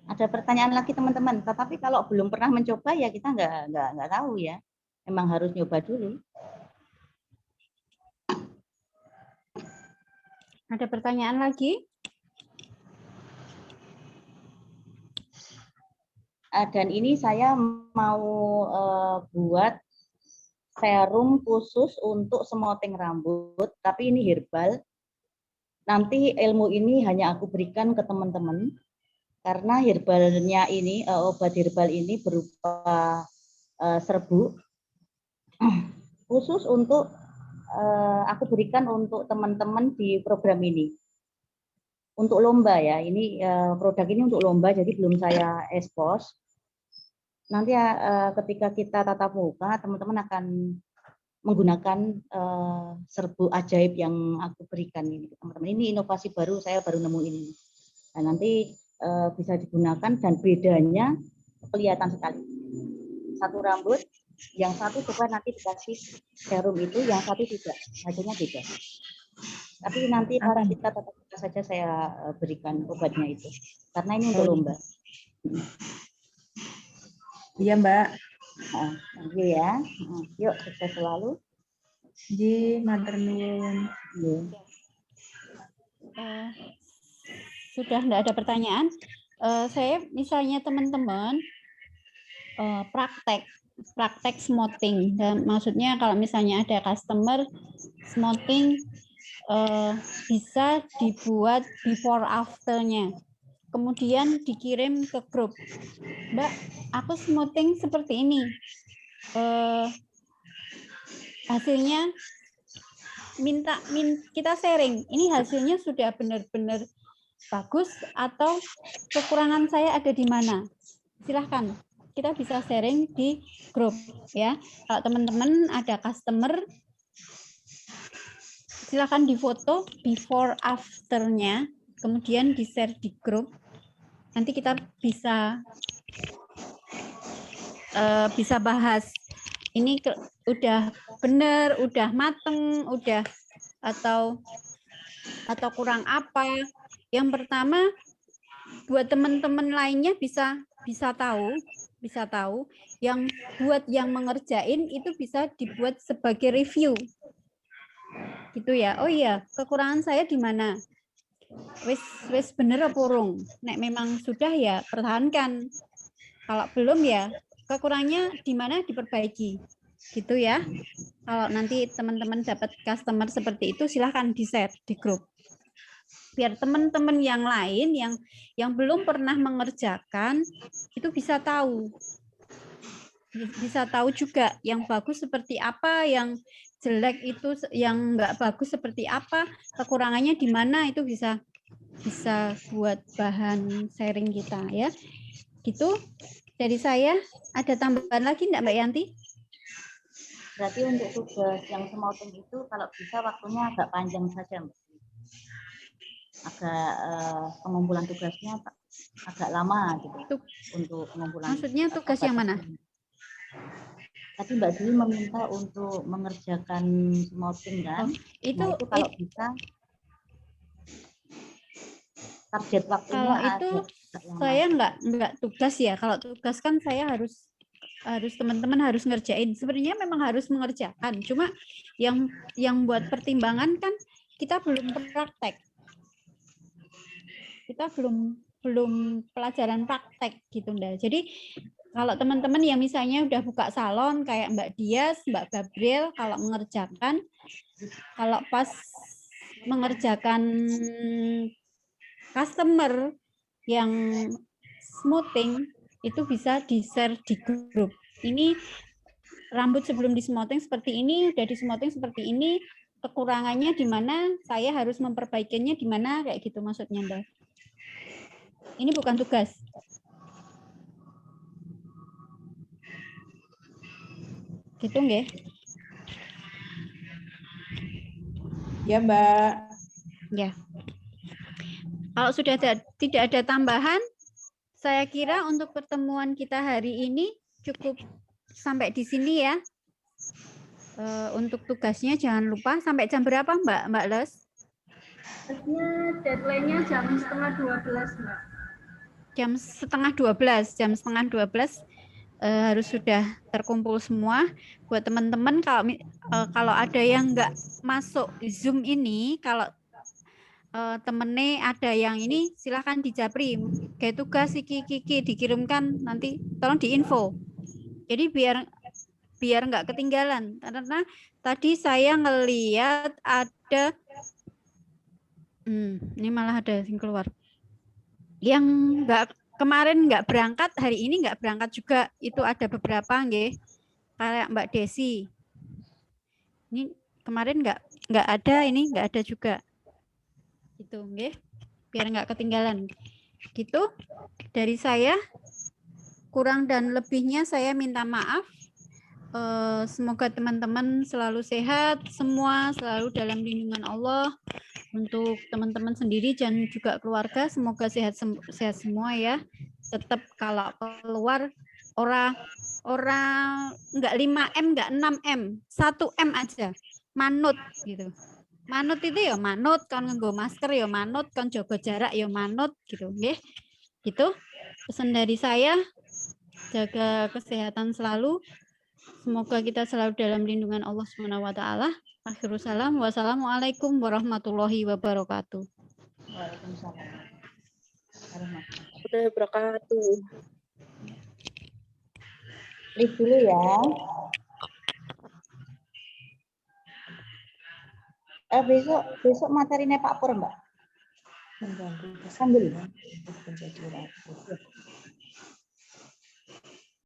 Ada pertanyaan lagi teman-teman. Tetapi kalau belum pernah mencoba ya kita nggak tahu ya. Memang harus nyoba dulu. Ada pertanyaan lagi? Dan ini saya mau buat serum khusus untuk smoothing rambut, tapi ini herbal. Nanti ilmu ini hanya aku berikan ke teman-teman, karena herbalnya ini, obat herbal ini berupa serbuk, khusus untuk aku berikan untuk teman-teman di program ini. Untuk lomba ya, ini produk ini untuk lomba, jadi belum saya expose. Nanti ketika kita tatap muka, teman-teman akan menggunakan serbuk ajaib yang aku berikan ini, teman-teman. Ini inovasi baru, saya baru nemu ini. Nah, nanti bisa digunakan dan bedanya kelihatan sekali. Satu rambut, yang satu coba nanti dikasih serum itu, yang satu tidak, hasilnya beda. Tapi nanti para kita tatap muka saja saya berikan obatnya itu, karena ini untuk lomba. Iya, Mbak. Thank you ya. Yuk, sukses selalu. Ji, matur nuwun. Sudah tidak ada pertanyaan. Saya misalnya teman-teman praktek smoothing. Dan maksudnya kalau misalnya ada customer smoothing bisa dibuat before after-nya. Kemudian dikirim ke grup. Mbak, aku smoothing seperti ini. Hasilnya kita sharing. Ini hasilnya sudah benar-benar bagus atau kekurangan saya ada di mana. Silahkan, kita bisa sharing di grup ya. Kalau teman-teman ada customer, silahkan difoto before after-nya, kemudian di-share di grup. Nanti kita bisa bahas ini udah bener, udah mateng, udah atau kurang apa. Yang pertama, buat teman-teman lainnya bisa tahu, yang mengerjain itu bisa dibuat sebagai review. Gitu ya. Oh iya, kekurangan saya di mana? Wis bener apa urung? Nek memang sudah ya pertahankan. Kalau belum ya kekurangannya di mana diperbaiki. Gitu ya. Kalau nanti teman-teman dapat customer seperti itu silahkan di-share di grup. Biar teman-teman yang lain yang belum pernah mengerjakan itu bisa tahu. Bisa tahu juga yang bagus seperti apa, yang jelek itu, yang enggak bagus seperti apa, kekurangannya di mana, itu bisa buat bahan sharing kita ya. Gitu. Dari saya, ada tambahan lagi enggak Mbak Yanti? Berarti untuk tugas yang smoothing itu kalau bisa waktunya agak panjang saja, Mbak. Agak pengumpulan tugasnya agak lama gitu. Untuk pengumpulan. Maksudnya tugas yang mana? Tadi Mbak Dwi meminta untuk mengerjakan smoothing kan? Itu kalau bisa target waktunya. Kalau itu saya enggak tugas ya. Kalau tugas kan saya harus teman-teman harus ngerjain. Sebenarnya memang harus mengerjakan. Cuma yang buat pertimbangan kan kita belum praktek. Kita belum pelajaran praktek gitu Nda. Jadi kalau teman-teman yang misalnya udah buka salon kayak Mbak Dias, Mbak Gabriel, kalau mengerjakan, kalau pas mengerjakan customer yang smoothing itu bisa di-share di grup. Ini rambut sebelum di smoothing seperti ini, udah di smoothing seperti ini, kekurangannya di mana, saya harus memperbaikinya di mana, kayak gitu maksudnya Mbak. Ini bukan tugas. Gitu nggih? Ya, Mbak. Ya. Kalau sudah tidak ada tambahan, saya kira untuk pertemuan kita hari ini cukup sampai di sini ya. Untuk tugasnya jangan lupa sampai jam berapa Mbak Les? Deadline-nya jam 11:30, Mbak. Jam 11:30 harus sudah terkumpul semua. Buat teman-teman kalau ada yang nggak masuk Zoom ini, kalau temennya ada yang ini silahkan dijapri kayak tugas Kiki dikirimkan, nanti tolong diinfo. Jadi biar nggak ketinggalan, karena tadi saya ngeliat ada ini malah ada yang keluar yang kemarin nggak berangkat, hari ini nggak berangkat juga. Itu ada beberapa nggih, kayak Mbak Desi ini kemarin nggak ada, ini nggak ada juga gitu nggih, biar nggak ketinggalan gitu. Dari saya kurang dan lebihnya saya minta maaf. Semoga teman-teman selalu sehat semua, selalu dalam lindungan Allah. Untuk teman-teman sendiri dan juga keluarga semoga sehat semua ya. Tetap kalau keluar orang nggak 5M, nggak 6M, 1M aja, manut gitu. Manut itu ya manut, kan nganggo masker ya manut, kan jaga jarak ya manut gitu nggih. Gitu pesan dari saya, jaga kesehatan selalu. Semoga kita selalu dalam lindungan Allah Subhanahu wa taala. Akhirul salam. Wassalamualaikum warahmatullahi wabarakatuh. Waalaikumsalam warahmatullahi wabarakatuh. Lihat dulu ya. Besok materinya Pak Pur, Mbak. Sambil ya.